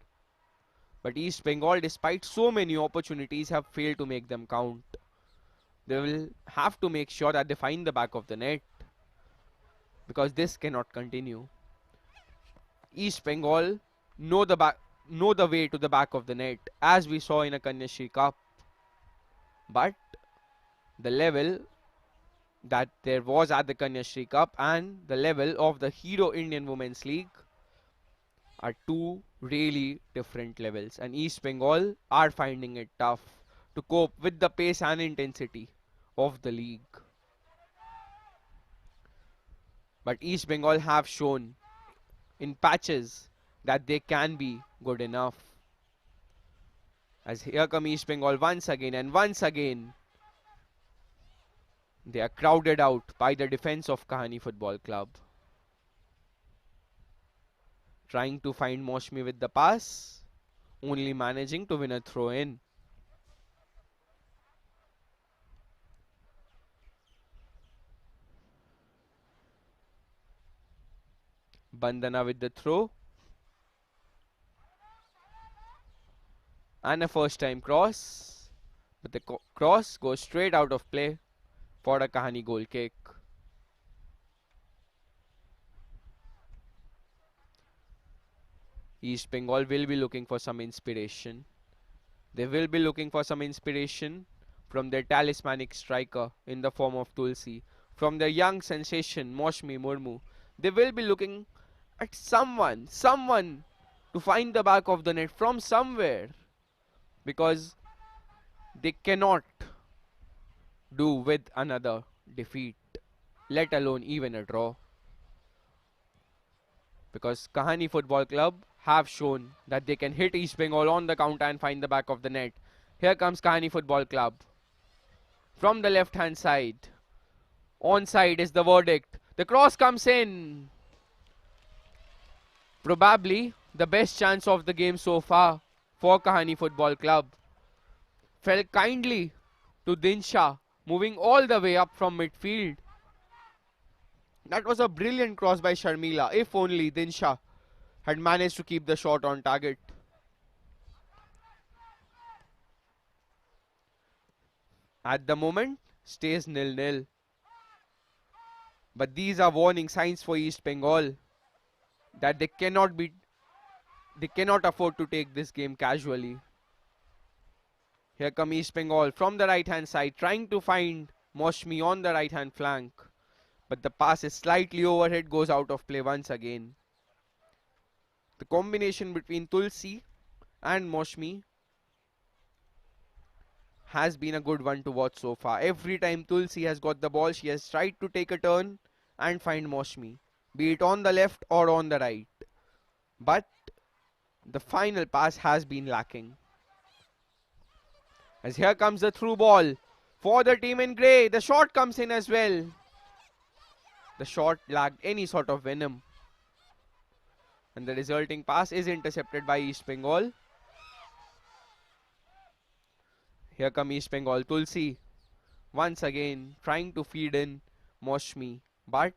But East Bengal, despite so many opportunities, have failed to make them count. They will have to make sure that they find the back of the net, because this cannot continue. East Bengal know the way to the back of the net, as we saw in a Kanyashree Cup. But the level that there was at the Kanyashree Cup and the level of the Hero Indian Women's League are two really different levels, and East Bengal are finding it tough to cope with the pace and intensity of the league. But East Bengal have shown in patches that they can be good enough. As here come East Bengal once again, and once again they are crowded out by the defense of Kahaani Football Club. Trying to find Moshmi with the pass, only managing to win a throw-in. Bandana with the throw. And a first time cross. But the cross goes straight out of play for a Kahaani goal kick. East Bengal will be looking for some inspiration. They will be looking for some inspiration from their talismanic striker in the form of Tulsi, from their young sensation Moshmi Murmu. They will be looking at someone to find the back of the net from somewhere, because they cannot do with another defeat, let alone even a draw. Because Kahaani Football Club have shown that they can hit East Bengal on the counter and find the back of the net. Here comes Kahaani Football Club from the left hand side. Onside is the verdict. The cross comes in. Probably the best chance of the game so far for Kahaani Football Club. Fell kindly to Dinsha, moving all the way up from midfield. That was a brilliant cross by Sharmila. If only Dinsha had managed to keep the shot on target. At the moment, stays nil-nil. But these are warning signs for East Bengal that they cannot afford to take this game casually. Here come East Bengal from the right hand side, trying to find Moshmi on the right hand flank. But the pass is slightly overhead, goes out of play once again. The combination between Tulsi and Moshmi has been a good one to watch so far. Every time Tulsi has got the ball, she has tried to take a turn and find Moshmi, be it on the left or on the right. But the final pass has been lacking. As here comes the through ball for the team in grey. The shot comes in as well. The shot lacked any sort of venom. And the resulting pass is intercepted by East Bengal. Here come East Bengal. Tulsi once again trying to feed in Moshmi, but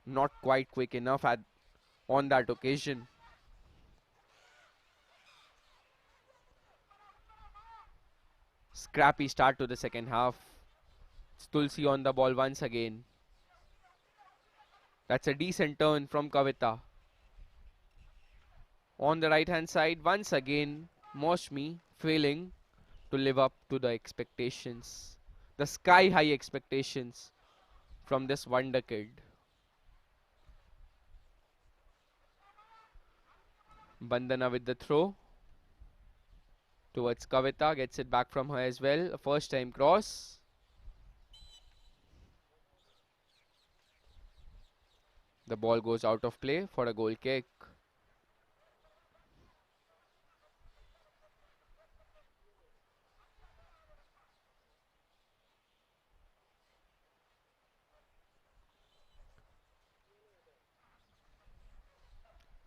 not quite quick enough on that occasion. Scrappy start to the second half. It's Tulsi on the ball once again. That's a decent turn from Kavita. On the right hand side, once again, Moshmi failing to live up to the expectations, the sky high expectations from this wonder kid. Bandana with the throw towards Kavita, gets it back from her as well. A first time cross. The ball goes out of play for a goal kick.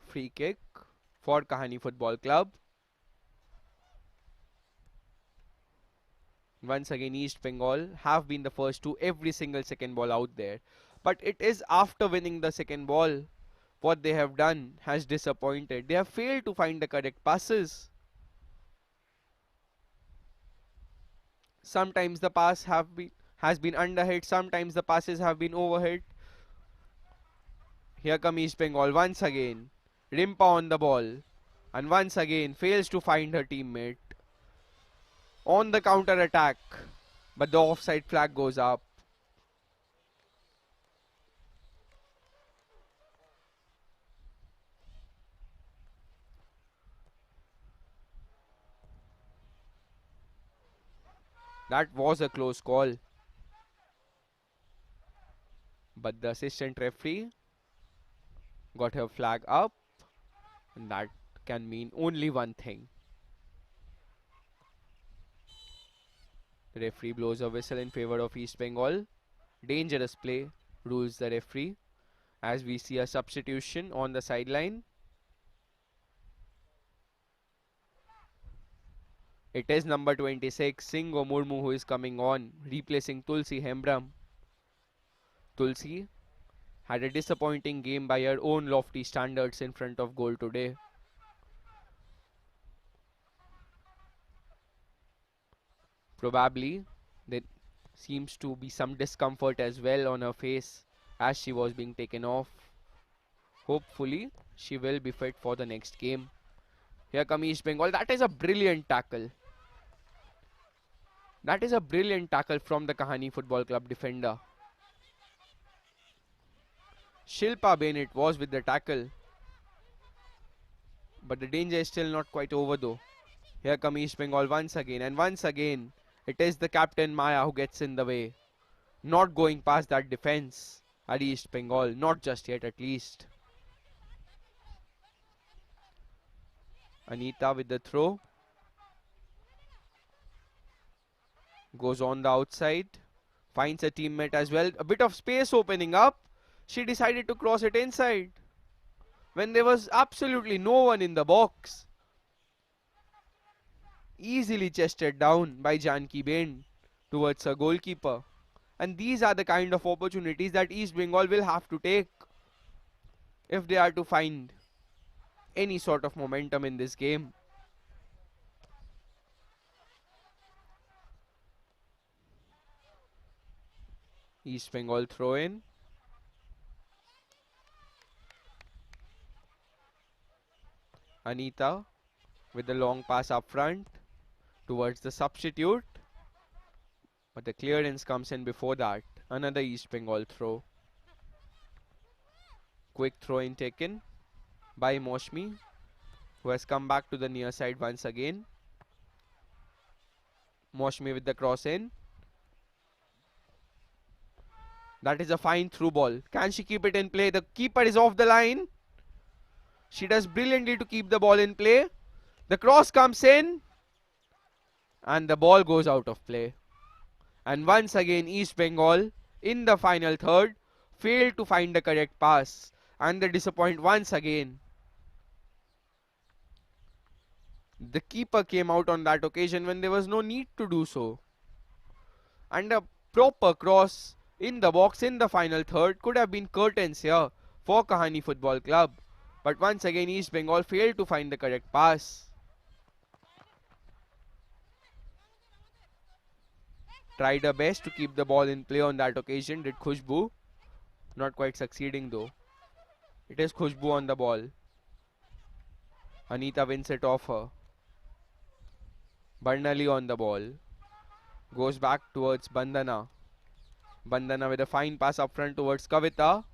Free kick for Kahaani Football Club. Once again, East Bengal have been the first to every single second ball out there. But it is after winning the second ball, what they have done has disappointed. They have failed to find the correct passes. Sometimes the pass has been underhit, sometimes the passes have been overhit. Here come East Bengal once again. Rimpa on the ball. And once again fails to find her teammate. On the counter attack. But the offside flag goes up. That was a close call. But the assistant referee got her flag up. And that can mean only one thing. The referee blows a whistle in favor of East Bengal. Dangerous play, rules the referee. As we see a substitution on the sideline. It is number 26, Singo Murmu, who is coming on, replacing Tulsi Hembram. Tulsi had a disappointing game by her own lofty standards in front of goal today. Probably there seems to be some discomfort as well on her face as she was being taken off. Hopefully, she will be fit for the next game. Here come East Bengal. That is a brilliant tackle. That is a brilliant tackle from the Kahaani Football Club defender. Shilpa Bennett was with the tackle. But the danger is still not quite over though. Here come East Bengal once again. And once again, it is the captain Maya who gets in the way. Not going past that defense at East Bengal. Not just yet at least. Anita with the throw. Goes on the outside. Finds a teammate as well. A bit of space opening up. She decided to cross it inside when there was absolutely no one in the box. Easily chested down by Janki Bain towards her goalkeeper. And these are the kind of opportunities that East Bengal will have to take if they are to find any sort of momentum in this game. East Bengal throw in. Anita with the long pass up front towards the substitute. But the clearance comes in before that. Another East Bengal throw. Quick throw in taken by Moshmi, who has come back to the near side once again. Moshmi with the cross in. That is a fine through ball. Can she keep it in play? The keeper is off the line. She does brilliantly to keep the ball in play. The cross comes in. And the ball goes out of play. And once again East Bengal in the final third failed to find the correct pass. And they disappoint once again. The keeper came out on that occasion when there was no need to do so. And a proper cross in the box in the final third could have been curtains here for Kahaani Football Club. But once again East Bengal failed to find the correct pass. Tried her best to keep the ball in play on that occasion, did Khushbu. Not quite succeeding though. It is Khushbu on the ball. Anita wins it off her. Barnali on the ball. Goes back towards Bandana. Bandana with a fine pass up front towards Kavita.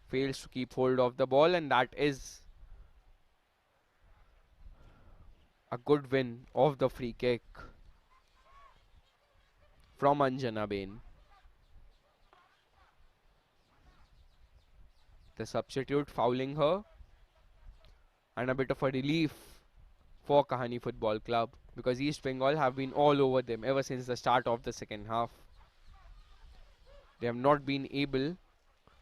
Fails to keep hold of the ball, and that is a good win of the free kick from Anjana Bain. The substitute fouling her, and a bit of a relief for Kahaani Football Club because East Bengal have been all over them ever since the start of the second half. They have not been able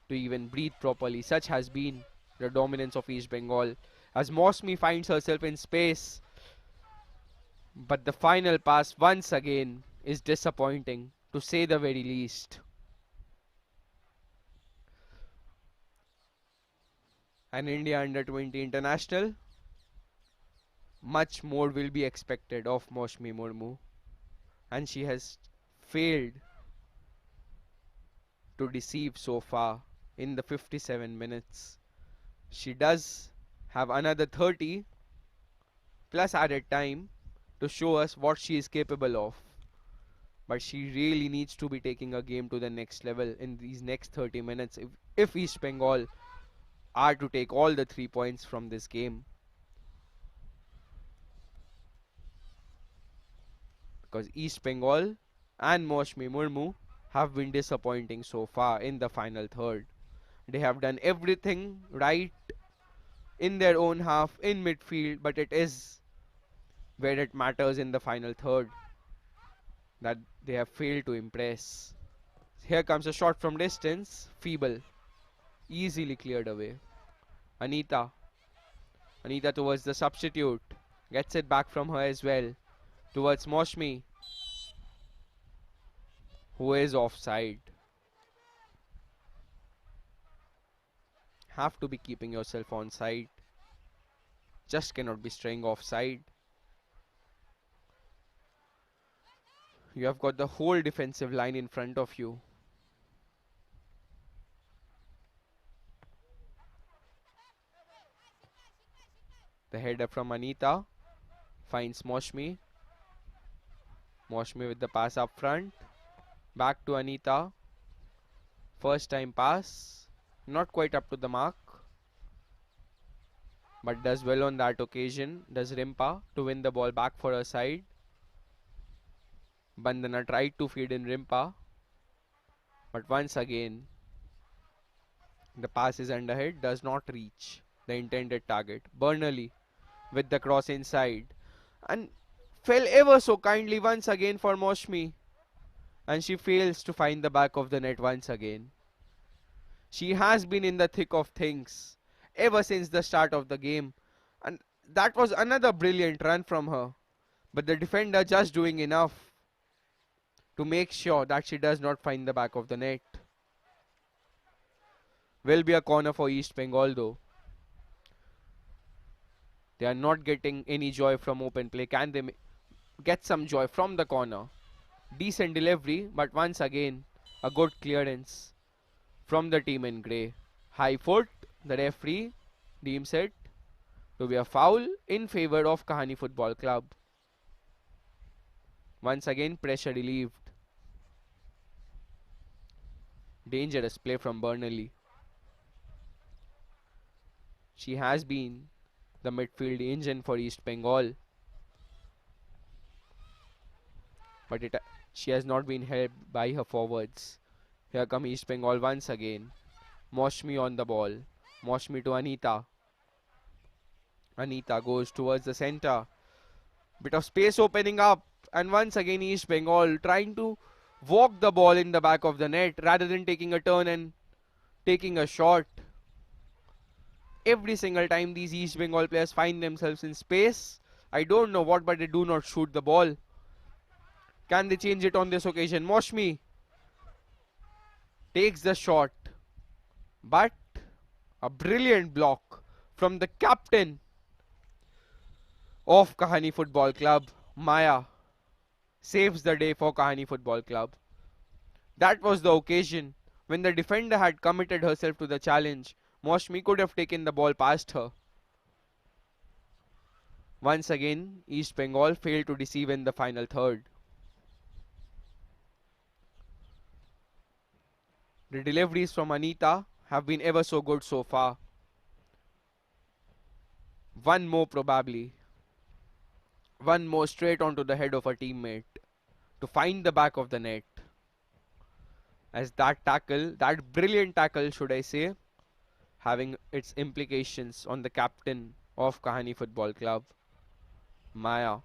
to even breathe properly. Such has been the dominance of East Bengal as Mosmi finds herself in space. But the final pass once again is disappointing, to say the very least. An India under-20 international. Much more will be expected of Moshmi Murmu. And she has failed to deceive so far in the 57 minutes. She does have another 30 plus added time to show us what she is capable of. But she really needs to be taking a game to the next level in these next 30 minutes if East Bengal are to take all the 3 points from this game. Because East Bengal and Moshmi Murmu have been disappointing so far in the final third. They have done everything right in their own half, in midfield, but it is where it matters in the final third that they have failed to impress. Here comes a shot from distance, feeble, easily cleared away. Anita towards the substitute, gets it back from her as well, towards Moshmi, who is offside. Have to be keeping yourself on side. Just cannot be straying offside. You have got the whole defensive line in front of you. The header from Anita finds Moshmi. Moshmi with the pass up front. Back to Anita. First time pass. Not quite up to the mark, but does well on that occasion. Does Rimpa to win the ball back for her side. Bandana tried to feed in Rimpa, but once again the pass is underhit, does not reach the intended target. Bernally with the cross inside and fell ever so kindly once again for Moshmi, and she fails to find the back of the net once again. She has been in the thick of things ever since the start of the game, and that was another brilliant run from her. But the defender just doing enough to make sure that she does not find the back of the net. Will be a corner for East Bengal though. They are not getting any joy from open play. Can they get some joy from the corner? Decent delivery, but once again a good clearance from the team in grey. High foot, the referee deems it to be a foul in favor of Kahaani Football Club. Once again pressure relieved. Dangerous play from Bernally. She has been the midfield engine for East Bengal, but she has not been helped by her forwards. Here come East Bengal once again. Moshmi on the ball. Moshmi to Anita. Anita goes towards the center. Bit of space opening up, and once again East Bengal trying to walk the ball in the back of the net rather than taking a turn and taking a shot. Every single time these East Bengal players find themselves in space, I don't know what, but they do not shoot the ball. Can they change it on this occasion? Moshmi takes the shot, but a brilliant block from the captain of Kahaani Football Club, Maya, saves the day for Kahaani Football Club. That was the occasion when the defender had committed herself to the challenge. Moshmi could have taken the ball past her. Once again, East Bengal failed to deceive in the final third. The deliveries from Anita have been ever so good so far. One more probably. One more straight onto the head of a teammate to find the back of the net. As that tackle, that brilliant tackle should I say, having its implications on the captain of Kahaani Football Club, Maya.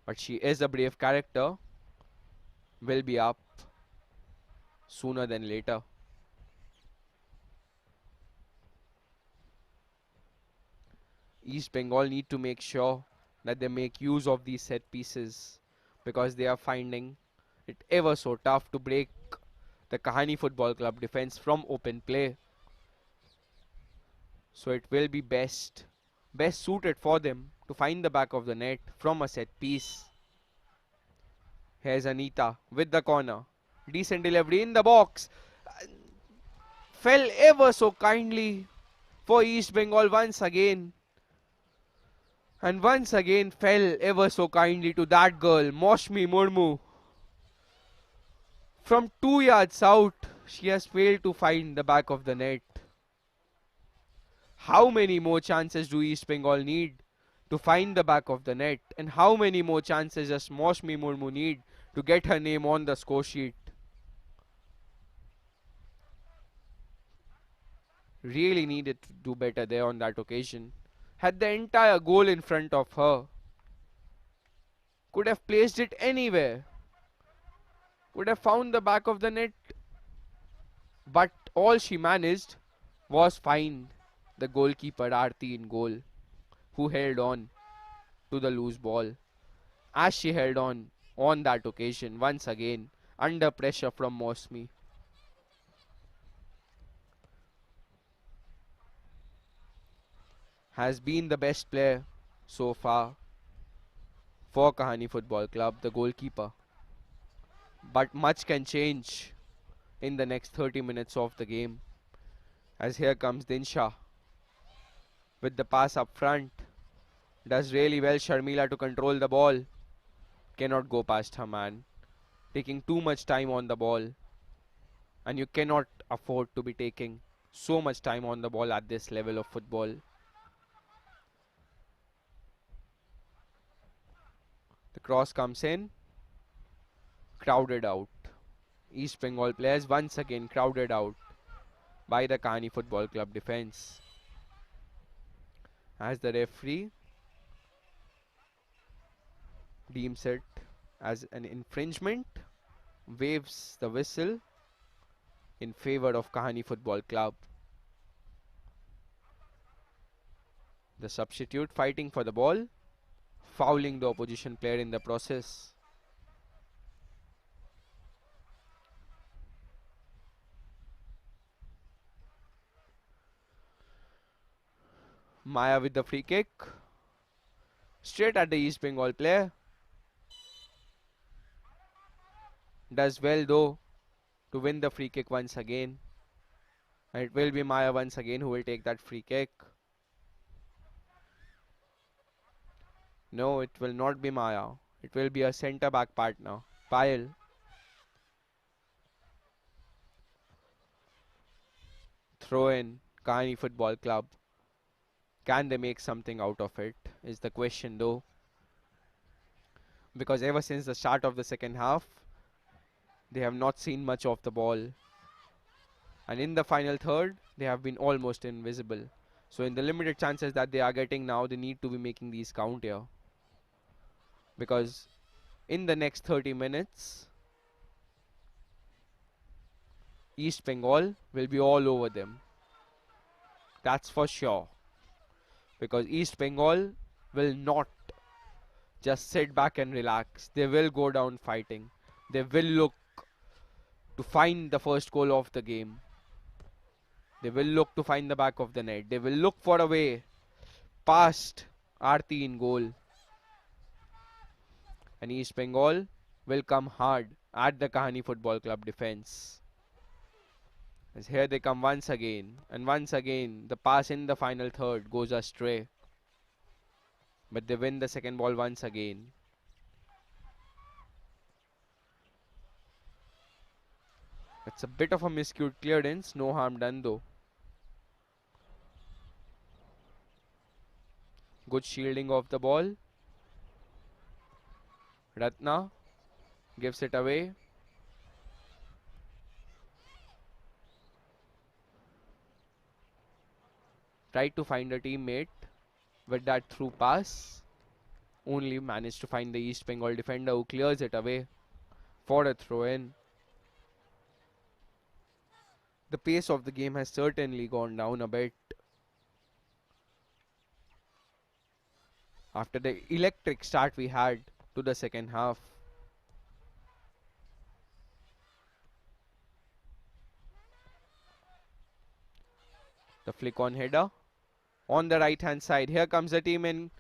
But she is a brave character. Will be up sooner than later. East Bengal need to make sure that they make use of these set pieces, because they are finding it ever so tough to break the Kahaani Football Club defense from open play. So it will be best suited for them to find the back of the net from a set piece. Here's Anita with the corner. Decent delivery in the box. Fell ever so kindly for East Bengal once again. And once again fell ever so kindly to that girl, Moshmi Murmu. From 2 yards out, she has failed to find the back of the net. How many more chances do East Bengal need to find the back of the net? And how many more chances does Moshmi Murmu need to get her name on the score sheet? Really needed to do better there on that occasion. Had the entire goal in front of her. Could have placed it anywhere. Could have found the back of the net. But all she managed was find the goalkeeper Aarti in goal, who held on to the loose ball. As she held on that occasion once again under pressure from Moshmi. Has been the best player so far for Kahaani Football Club, the goalkeeper. But much can change in the next 30 minutes of the game. As here comes Dinsha. with the pass up front. Does really well Sharmila to control the ball. Cannot go past her man. Taking too much time on the ball. And you cannot afford to be taking so much time on the ball at this level of football. The cross comes in. Crowded out. East Bengal players once again crowded out by the Kahaani Football Club defense. As the referee deems it as an infringement, waves the whistle in favor of Kahaani Football Club. The substitute fighting for the ball, fouling the opposition player in the process. Maya with the free kick. Straight at the East Bengal player. Does well though to win the free kick once again. And it will be Maya once again who will take that free kick. No, it will not be Maya. It will be a centre back partner, Payal. Throw in Kahaani Football Club. Can they make something out of it? Is the question though. Because ever since the start of the second half, they have not seen much of the ball. And in the final third, they have been almost invisible. So in the limited chances that they are getting now, they need to be making these count here. Because in the next 30 minutes, East Bengal will be all over them. That's for sure. Because East Bengal will not just sit back and relax. They will go down fighting. They will look to find the first goal of the game. They will look to find the back of the net. They will look for a way past Aarti in goal. And East Bengal will come hard at the Kahaani Football Club defense. As here they come once again. And once again, the pass in the final third goes astray. But they win the second ball once again. It's a bit of a miscued clearance. No harm done though. Good shielding of the ball. Ratna gives it away. Tried to find a teammate with that through pass. Only managed to find the East Bengal defender who clears it away for a throw in. The pace of the game has certainly gone down a bit. After the electric start we had to the second half. The flick on header. On the right hand side, here comes the team in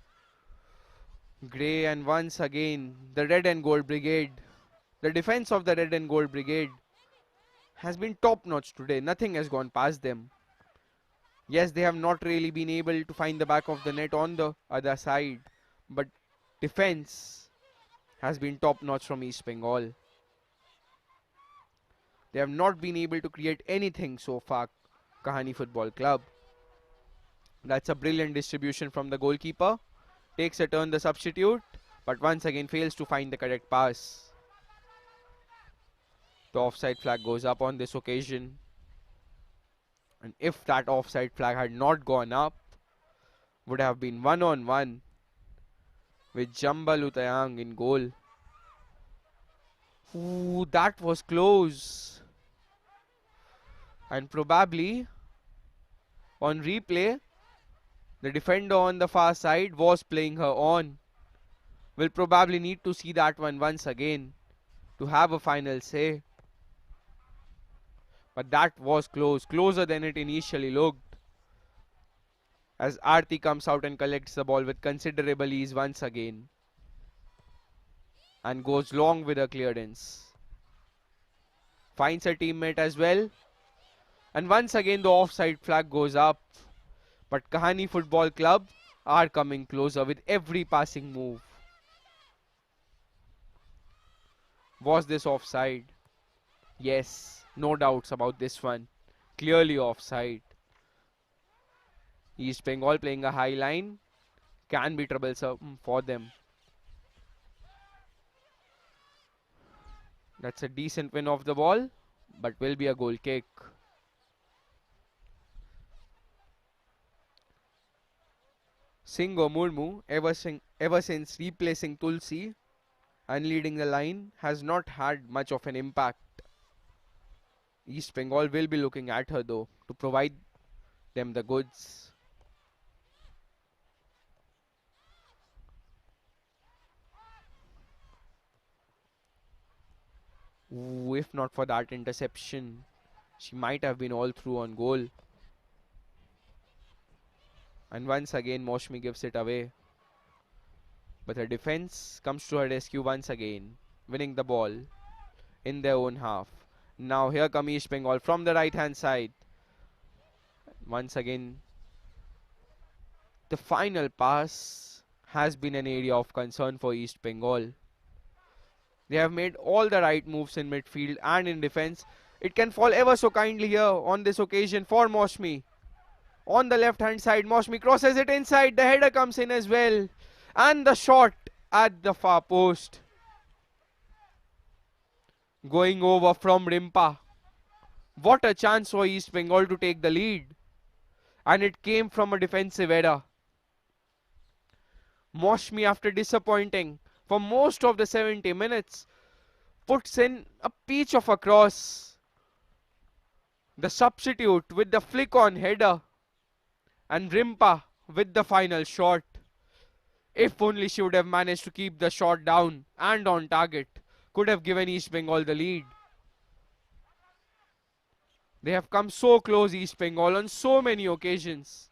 grey, and once again the red and gold brigade. The defense of the red and gold brigade has been top notch today. Nothing has gone past them. Yes, they have not really been able to find the back of the net on the other side, but defense has been top notch from East Bengal. They have not been able to create anything so far, Kahaani Football Club. That's a brilliant distribution from the goalkeeper. Takes a turn the substitute, but once again fails to find the correct pass. The offside flag goes up on this occasion. And if that offside flag had not gone up, would have been 1-on-1 with Jamba Lutayang in goal. Ooh, that was close. And probably on replay, the defender on the far side was playing her on. We'll probably need to see that one once again to have a final say. But that was close, closer than it initially looked. As Aarti comes out and collects the ball with considerable ease once again. And goes long with her clearance. Finds her teammate as well. And once again the offside flag goes up. But Kahaani Football Club are coming closer with every passing move. Was this offside? Yes, no doubts about this one. Clearly offside. East Bengal playing a high line can be troublesome for them. That's a decent win of the ball, but will be a goal kick. Singo Murmu, ever since replacing Tulsi and leading the line, has not had much of an impact. East Bengal will be looking at her though to provide them the goods. Ooh, if not for that interception, she might have been all through on goal. And once again, Moshmi gives it away. But her defense comes to her rescue once again, winning the ball in their own half. Now here come East Bengal from the right hand side. Once again, the final pass has been an area of concern for East Bengal. They have made all the right moves in midfield and in defense. It can fall ever so kindly here on this occasion for Moshmi. On the left hand side, Moshmi crosses it inside. The header comes in as well. And the shot at the far post. Going over from Rimpa. What a chance for East Bengal to take the lead. And it came from a defensive error. Moshmi, after disappointing for most of the 70 minutes, puts in a peach of a cross. The substitute with the flick on header. And Rimpa with the final shot. If only she would have managed to keep the shot down and on target, could have given East Bengal the lead. They have come so close, East Bengal, on so many occasions,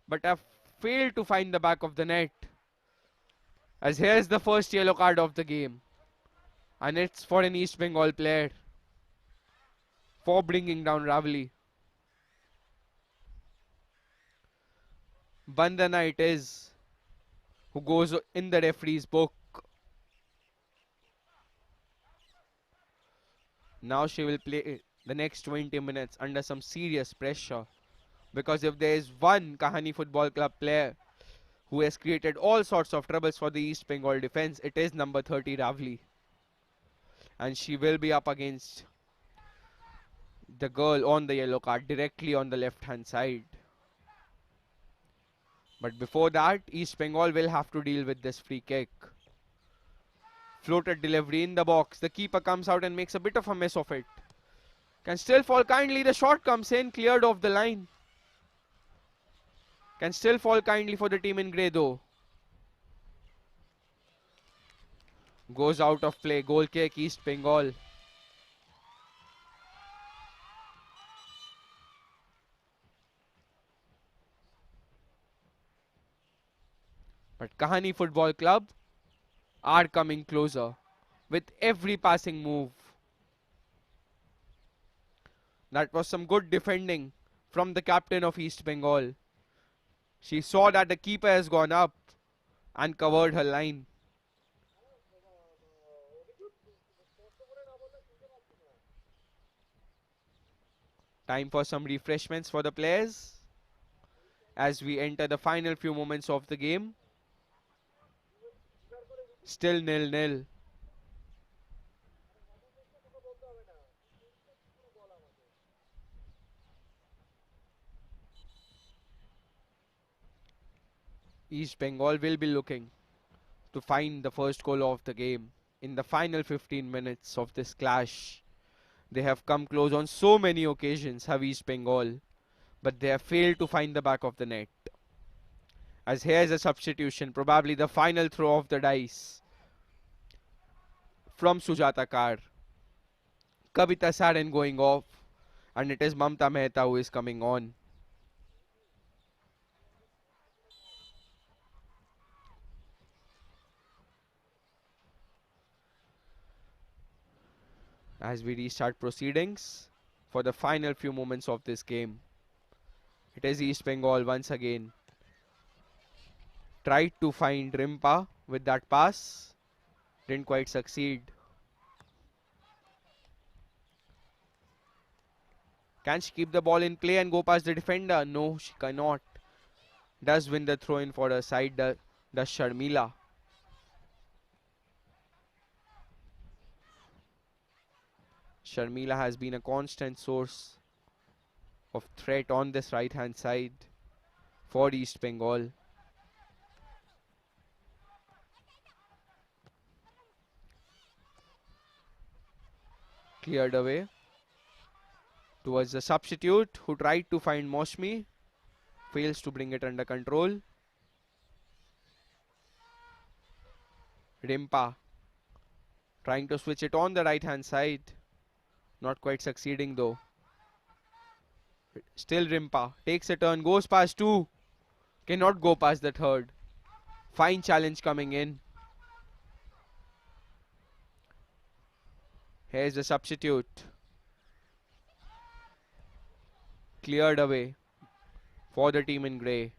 but have failed to find the back of the net. As here's the first yellow card of the game. And it's for an East Bengal player for bringing down Ravli. Bandana it is, who goes in the referee's book. Now she will play the next 20 minutes under some serious pressure. Because if there is one Kahaani Football Club player who has created all sorts of troubles for the East Bengal defense, it is number 30 Ravli. And she will be up against the girl on the yellow card directly on the left hand side. But before that, East Bengal will have to deal with this free kick. Floated delivery in the box. The keeper comes out and makes a bit of a mess of it. Can still fall kindly. The shot comes in, cleared off the line. Can still fall kindly for the team in grey though. Goes out of play. Goal kick, East Bengal. But Kahaani Football Club are coming closer with every passing move. That was some good defending from the captain of East Bengal. She saw that the keeper has gone up and covered her line. Time for some refreshments for the players as we enter the final few moments of the game. Still 0-0. East Bengal will be looking to find the first goal of the game in the final 15 minutes of this clash. They have come close on so many occasions, have East Bengal, but they have failed to find the back of the net. As here's a substitution, probably the final throw of the dice from Sujata Kar. Kavita Saren going off, and it is Mamta Mehta who is coming on. As we restart proceedings for the final few moments of this game. It is East Bengal once again. Tried to find Rimpa with that pass. Didn't quite succeed. Can she keep the ball in play and go past the defender? No, she cannot. Does win the throw in for her side, does Sharmila. Sharmila has been a constant source of threat on this right hand side for East Bengal. Cleared away towards the substitute who tried to find Moshmi. Fails to bring it under control. Rimpa trying to switch it on the right hand side. Not quite succeeding though. Still Rimpa takes a turn, goes past two. Cannot go past the third. Fine challenge coming in. Here's the substitute. Cleared away for the team in grey.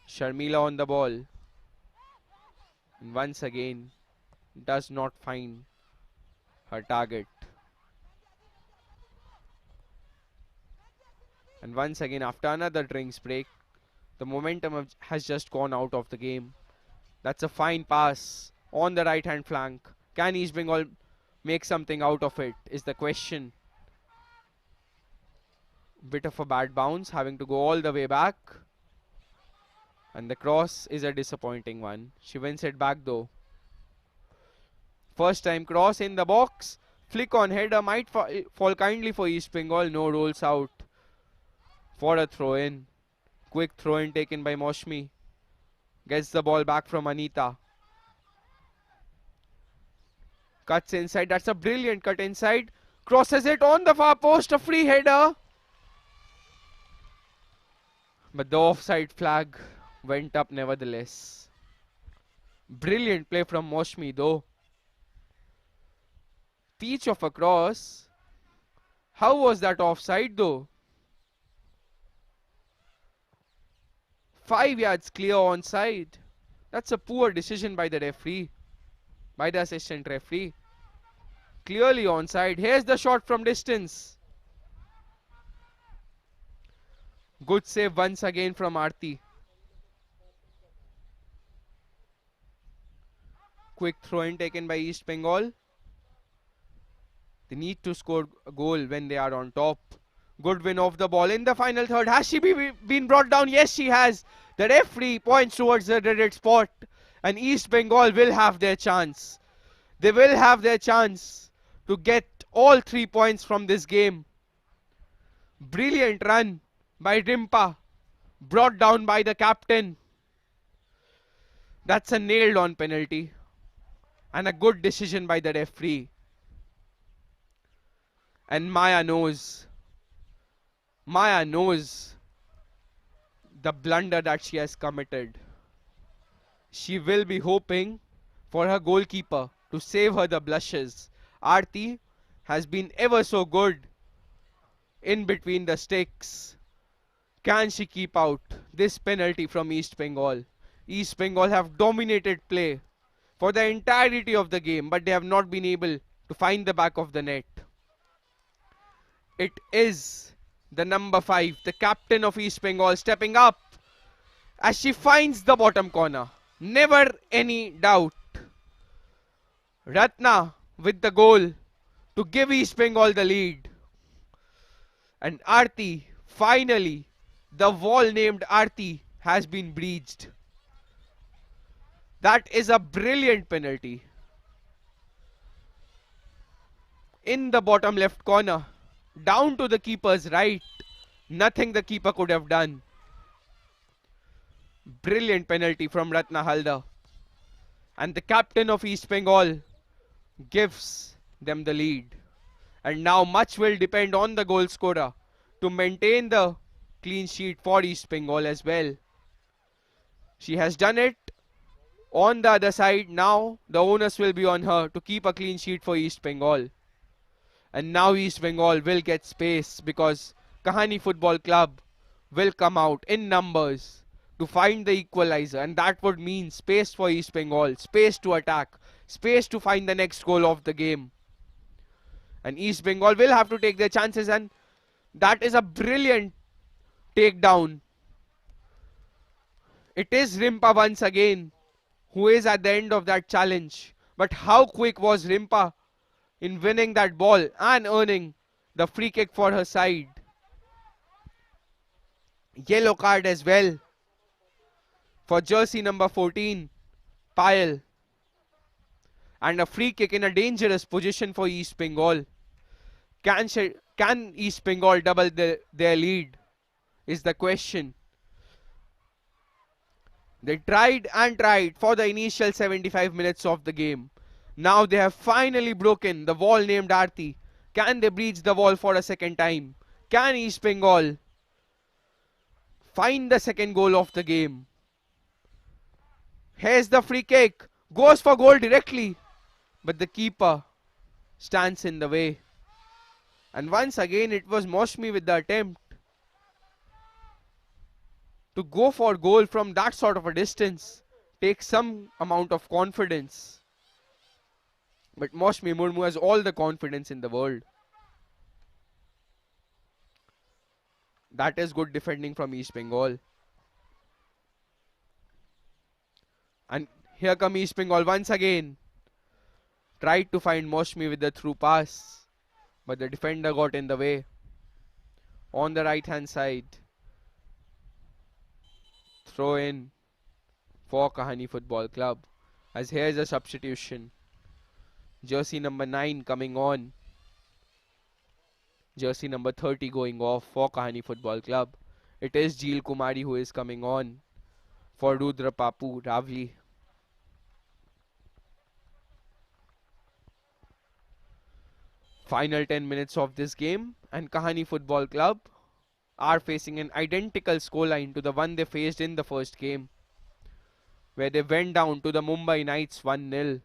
Sharmila on the ball. And once again does not find her target. And once again, after another drinks break, the momentum has just gone out of the game. That's a fine pass on the right hand flank. Can East Bengal make something out of it is the question. Bit of a bad bounce, having to go all the way back. And the cross is a disappointing one. She wins it back though. First time cross in the box. Flick on header might fall kindly for East Bengal. No, rolls out for a throw in. Quick throw in taken by Moshmi. Gets the ball back from Anita. Cuts inside. That's a brilliant cut inside. Crosses it on the far post. A free header. But the offside flag went up nevertheless. Brilliant play from Moshmi though. Peach of a cross. How was that offside though? 5 yards clear onside. That's a poor decision by the referee. By the assistant referee. Clearly onside. Here's the shot from distance. Good save once again from Aarti. Quick throw in taken by East Bengal. They need to score a goal when they are on top. Good win of the ball in the final third. Has she been brought down? Yes, she has. The referee points towards the dreaded spot. And East Bengal will have their chance. They will have their chance to get all 3 points from this game. Brilliant run by Rimpa. Brought down by the captain. That's a nailed on penalty. And a good decision by the referee. And Maya knows the blunder that she has committed. She will be hoping for her goalkeeper to save her the blushes. Aarti has been ever so good in between the sticks. Can she keep out this penalty from East Bengal? East Bengal have dominated play for the entirety of the game, but they have not been able to find the back of the net. It is the number 5, the captain of East Bengal, stepping up as she finds the bottom corner. Never any doubt. Ratna with the goal to give East Bengal the lead. And Aarti, finally, the wall named Aarti has been breached. That is a brilliant penalty. In the bottom left corner. Down to the keeper's right. Nothing the keeper could have done. Brilliant penalty from Ratna Halder. And the captain of East Bengal gives them the lead. And now much will depend on the goal scorer to maintain the clean sheet for East Bengal as well. She has done it. On the other side, now the onus will be on her to keep a clean sheet for East Bengal. And now East Bengal will get space because Kahaani Football Club will come out in numbers to find the equalizer, and that would mean space for East Bengal, space to attack, space to find the next goal of the game. And East Bengal will have to take their chances, and that is a brilliant takedown. It is Rimpa once again who is at the end of that challenge. But how quick was Rimpa in winning that ball and earning the free kick for her side. Yellow card as well for jersey number 14, Payal. And a free kick in a dangerous position for East Bengal. Can East Bengal double their lead is the question. They tried and tried for the initial 75 minutes of the game. Now they have finally broken the wall named Aarti. Can they breach the wall for a second time? Can East Bengal find the second goal of the game? Here's the free kick. Goes for goal directly. But the keeper stands in the way. And once again it was Moshmi with the attempt to go for goal from that sort of a distance. Takes some amount of confidence. But Moshmi Murmu has all the confidence in the world. That is good defending from East Bengal. And here come East Bengal once again. Tried to find Moshmi with the through pass, but the defender got in the way. On the right hand side. Throw in for Kahaani Football Club. As here is a substitution. Jersey number 9 coming on. Jersey number 30 going off for Kahaani Football Club. It is Jeel Kumari who is coming on for Rudra Papu Ravli. Final 10 minutes of this game, and Kahaani Football Club are facing an identical scoreline to the one they faced in the first game, where they went down to the Mumbai Knights 1-0.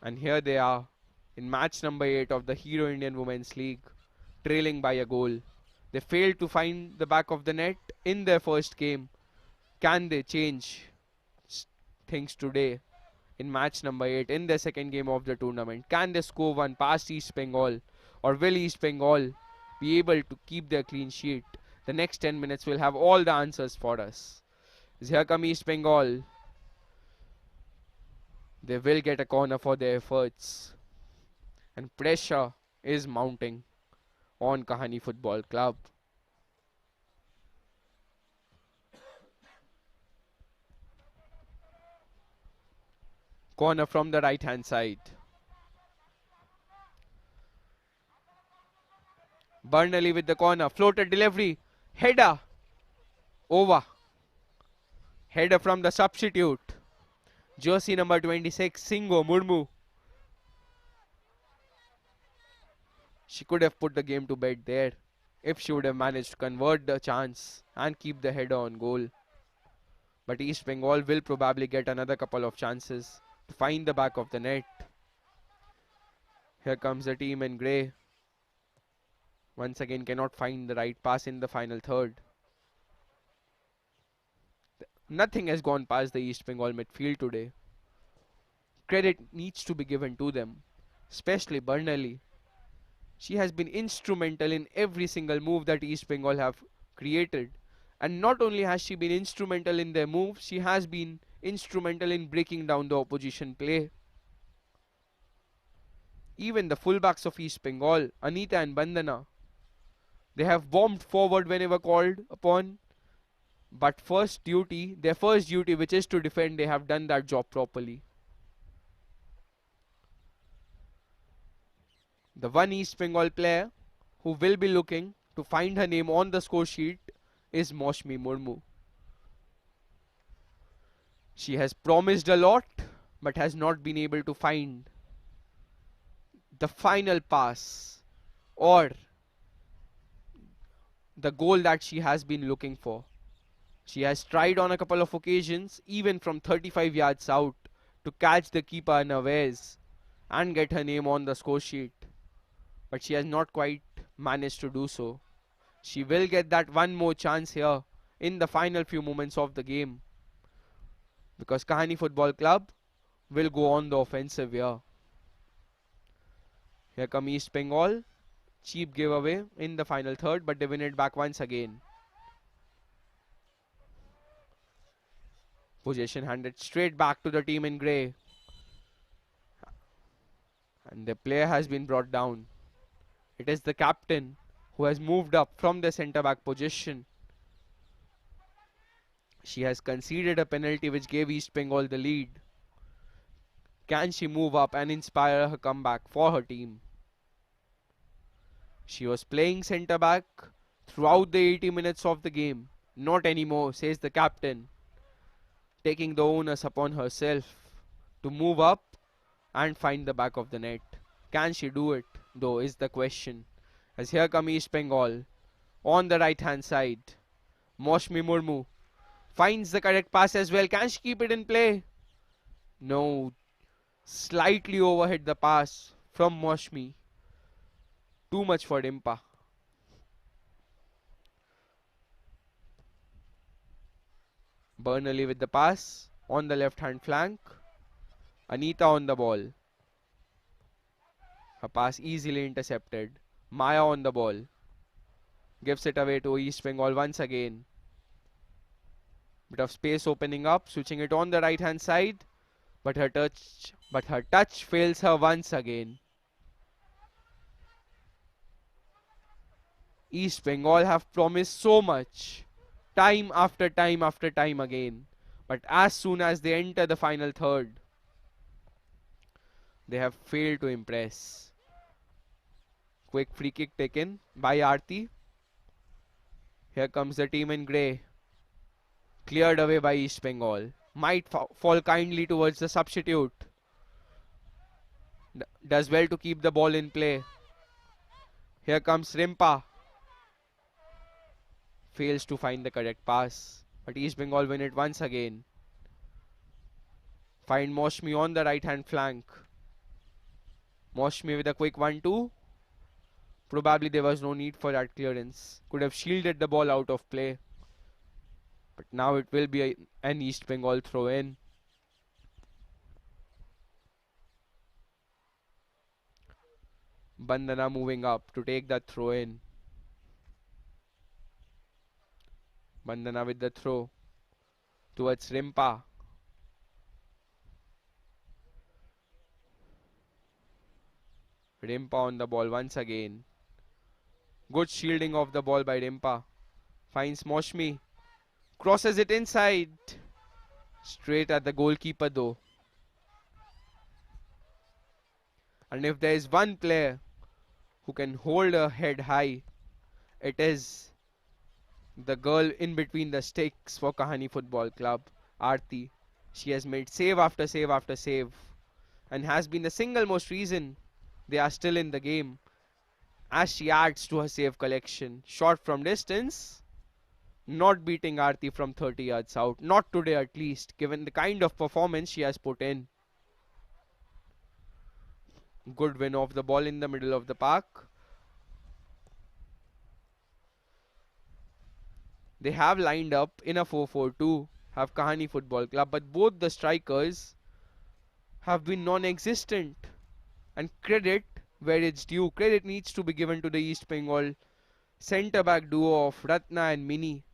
And here they are in match number 8 of the Hero Indian Women's League, trailing by a goal. They failed to find the back of the net in their first game. Can they change things today in match number 8 in their second game of the tournament? Can they score one past East Bengal, or will East Bengal be able to keep their clean sheet? The next 10 minutes will have all the answers for us. As here come East Bengal. They will get a corner for their efforts. And pressure is mounting on Kahaani Football Club. Corner from the right hand side. Burnley with the corner. Floated delivery. Header. Over. Header from the substitute. Jersey number 26, Singo Murmu. She could have put the game to bed there if she would have managed to convert the chance and keep the header on goal. But East Bengal will probably get another couple of chances to find the back of the net. Here comes the team in grey. Once again cannot find the right pass in the final third. Nothing has gone past the East Bengal midfield today. Credit needs to be given to them, especially Burnley. She has been instrumental in every single move that East Bengal have created. And not only has she been instrumental in their moves, she has been instrumental in breaking down the opposition play. Even the fullbacks of East Bengal, Anita and Bandana, they have bombed forward whenever called upon. But their first duty, which is to defend, they have done that job properly. The one East Bengal player who will be looking to find her name on the score sheet is Moshmi Murmu. She has promised a lot, but has not been able to find the final pass or the goal that she has been looking for. She has tried on a couple of occasions, even from 35 yards out, to catch the keeper unawares and get her name on the score sheet. But she has not quite managed to do so. She will get that one more chance here in the final few moments of the game, because Kahaani Football Club will go on the offensive here. Here come East Bengal. Cheap giveaway in the final third, but they win it back once again. Possession handed straight back to the team in grey. And the player has been brought down. It is the captain who has moved up from the centre back position. She has conceded a penalty which gave East Bengal the lead. Can she move up and inspire her comeback for her team? She was playing centre back throughout the 80 minutes of the game. Not anymore, says the captain, taking the onus upon herself to move up and find the back of the net. Can she do it, though, is the question. As here come East Bengal on the right hand side. Moshmi Murmu finds the correct pass as well. Can she keep it in play? No. Slightly overhit the pass from Moshmi. Too much for Dimpa. Bernally with the pass on the left hand flank. Anita on the ball. Her pass easily intercepted. Maya on the ball. Gives it away to East Bengal once again. Bit of space opening up, switching it on the right hand side. But her touch fails her once again. East Bengal have promised so much, time after time after time again. But as soon as they enter the final third, they have failed to impress. Quick free kick taken by Aarti. Here comes the team in grey. Cleared away by East Bengal. Might fall kindly towards the substitute. Does well to keep the ball in play. Here comes Rimpa. Fails to find the correct pass. But East Bengal win it once again. Find Moshmi on the right hand flank. Moshmi with a quick 1-2. Probably there was no need for that clearance. Could have shielded the ball out of play. But now it will be an East Bengal throw in. Bandana moving up to take that throw in. Bandana with the throw towards Rimpa. Rimpa on the ball once again. Good shielding of the ball by Rimpa. Finds Moshmi. Crosses it inside. Straight at the goalkeeper though. And if there is one player who can hold her head high, it is the girl in between the sticks for Kahaani Football Club, Aarti. She has made save after save after save and has been the single most reason they are still in the game, as she adds to her save collection. Shot from distance, not beating Aarti from 30 yards out. Not today at least, given the kind of performance she has put in. Good win of the ball in the middle of the park. They have lined up in a 4-4-2, have Kahaani Football Club, but both the strikers have been non-existent. And credit where it's due. Credit needs to be given to the East Bengal centre-back duo of Ratna and Mini.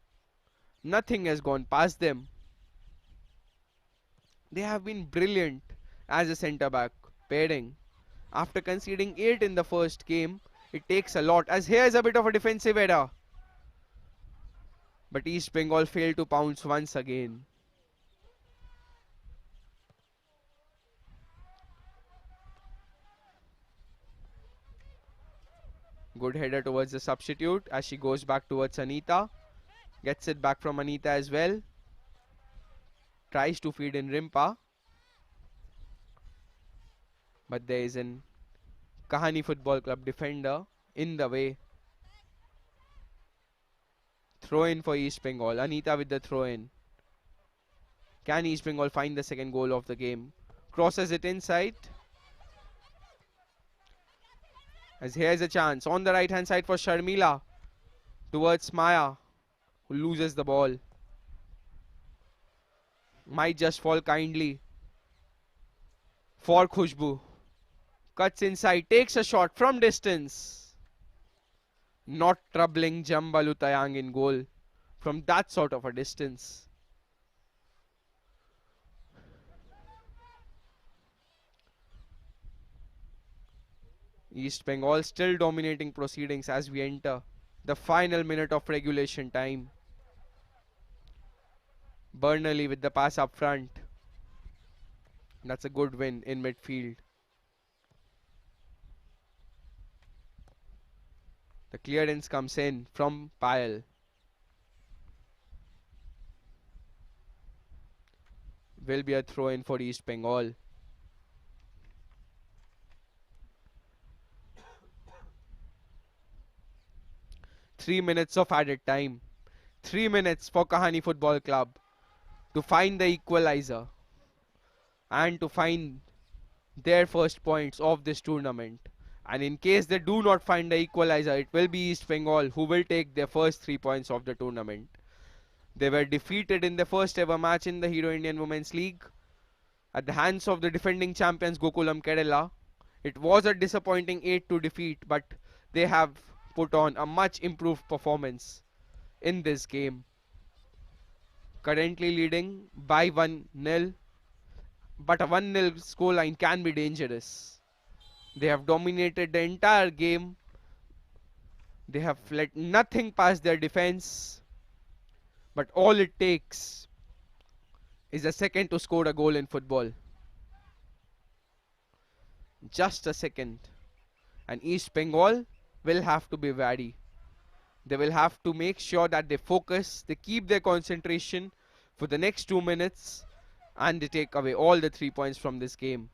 Nothing has gone past them. They have been brilliant as a centre-back pairing. After conceding 8 in the first game, it takes a lot. As here is a bit of a defensive error. But East Bengal failed to pounce once again. Good header towards the substitute as she goes back towards Anita. Gets it back from Anita as well. Tries to feed in Rimpa. But there is an Kahaani Football Club defender in the way. Throw in for East Bengal. Anita with the throw in. Can East Bengal find the second goal of the game? Crosses it inside. As here's a chance on the right hand side for Sharmila towards Maya, who loses the ball. Might just fall kindly for Khushbu. Cuts inside, takes a shot from distance. Not troubling Jambalu Tayang in goal from that sort of a distance. East Bengal still dominating proceedings as we enter the final minute of regulation time. Burnley with the pass up front. That's a good win in midfield. The clearance comes in from Payal. Will be a throw in for East Bengal. Three minutes of added time. 3 minutes for Kahaani Football Club to find the equalizer and to find their first points of this tournament. And in case they do not find the equalizer, it will be East Bengal who will take their first 3 points of the tournament. They were defeated in the first ever match in the Hero Indian Women's League at the hands of the defending champions Gokulam Kerala. It was a disappointing 8-2 defeat, but they have put on a much improved performance in this game. Currently leading by 1-0, but a 1-0 scoreline can be dangerous. They have dominated the entire game. They have let nothing past their defense. But all it takes is a second to score a goal in football. Just a second. And East Bengal will have to be wary. They will have to make sure that they focus, they keep their concentration for the next 2 minutes, and they take away all the 3 points from this game.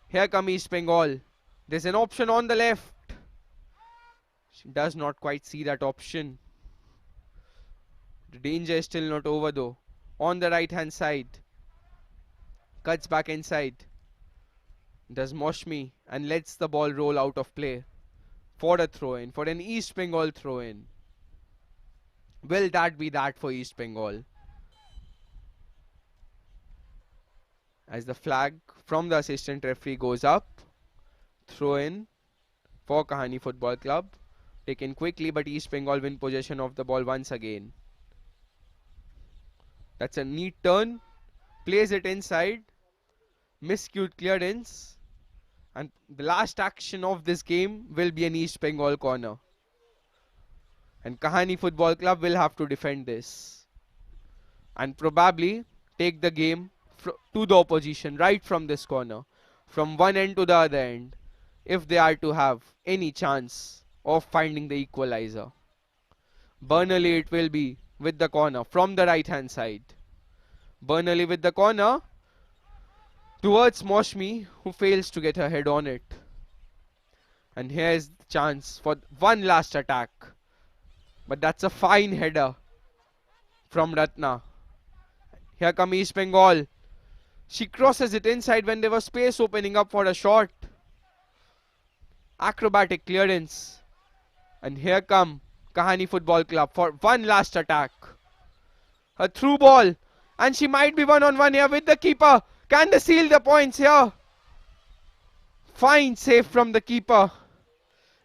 Here come East Bengal. There's an option on the left. She does not quite see that option. The danger is still not over though. On the right hand side. Cuts back inside. Does Moshmi and lets the ball roll out of play. For a throw in. For an East Bengal throw in. Will that be that for East Bengal? As the flag from the assistant referee goes up. Throw in for Kahaani Football Club. Taken quickly, but East Bengal win possession of the ball once again. That's a neat turn. Plays it inside. Miscued clearance. And the last action of this game will be an East Bengal corner. And Kahaani Football Club will have to defend this. And probably take the game to the opposition right from this corner. From one end to the other end. If they are to have any chance of finding the equalizer. Burnley it will be with the corner from the right hand side. Burnley with the corner towards Moshmi, who fails to get her head on it. And here's the chance for one last attack. But that's a fine header from Ratna. Here come East Bengal. She crosses it inside when there was space opening up for a shot. Acrobatic clearance. And here come Kahaani Football Club for one last attack. A through ball. And she might be one-on-one here with the keeper. Can they seal the points here? Fine save from the keeper.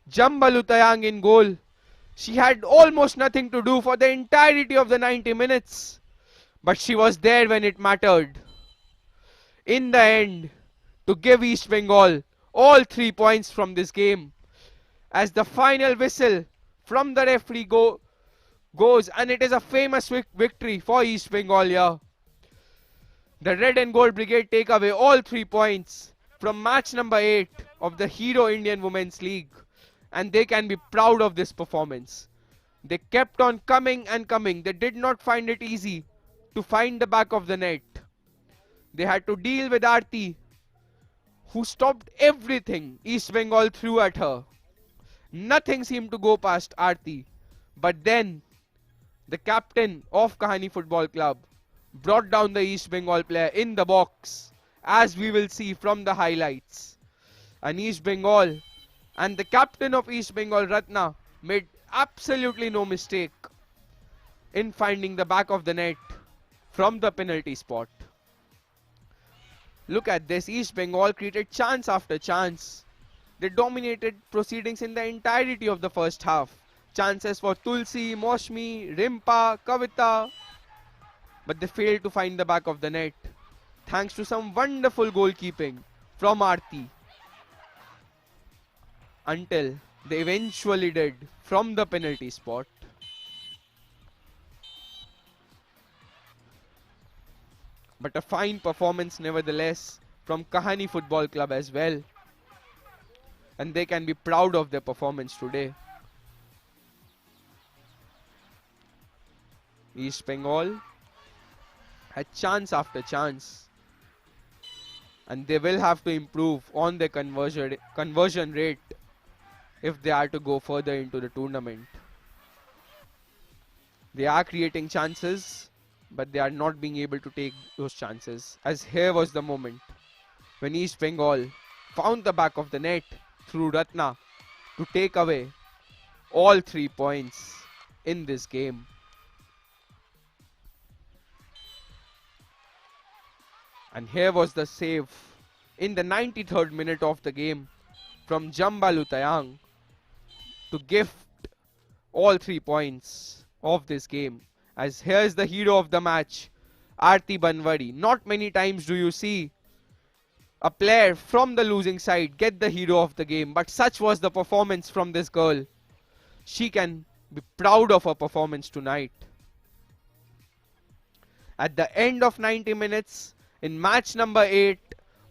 Jambalu Tayang in goal. She had almost nothing to do for the entirety of the 90 minutes. But she was there when it mattered. In the end, to give East Bengal all 3 points from this game. As the final whistle from the referee goes, and it is a famous victory for East Bengal here. The Red and Gold Brigade take away all 3 points from match number 8 of the Hero Indian Women's League. And they can be proud of this performance. They kept on coming and coming. They did not find it easy to find the back of the net. They had to deal with Aarti, who stopped everything East Bengal threw at her. Nothing seemed to go past Aarti. But then, the captain of Kahaani Football Club brought down the East Bengal player in the box as we will see from the highlights. And East Bengal and the captain of East Bengal, Ratna, made absolutely no mistake in finding the back of the net from the penalty spot. Look at this, East Bengal created chance after chance. They dominated proceedings in the entirety of the first half. Chances for Tulsi, Moshmi, Rimpa, Kavita, but they failed to find the back of the net. Thanks to some wonderful goalkeeping from Aarti. Until they eventually did from the penalty spot. But a fine performance nevertheless from Kahaani Football Club as well. And they can be proud of their performance today. East Bengal had chance after chance. And they will have to improve on their conversion rate if they are to go further into the tournament. They are creating chances, but they are not being able to take those chances. As here was the moment when East Bengal found the back of the net through Ratna to take away all 3 points in this game. And here was the save in the 93rd minute of the game from Jambalu Tayang to gift all 3 points of this game. As here is the hero of the match, Aarti Banwadi. Not many times do you see a player from the losing side get the hero of the game, but such was the performance from this girl. She can be proud of her performance tonight. At the end of 90 minutes, in match number 8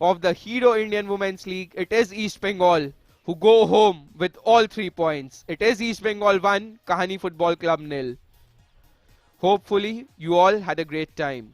of the Hero Indian Women's League, it is East Bengal who go home with all 3 points. It is East Bengal 1, Kahaani Football Club 0. Hopefully, you all had a great time.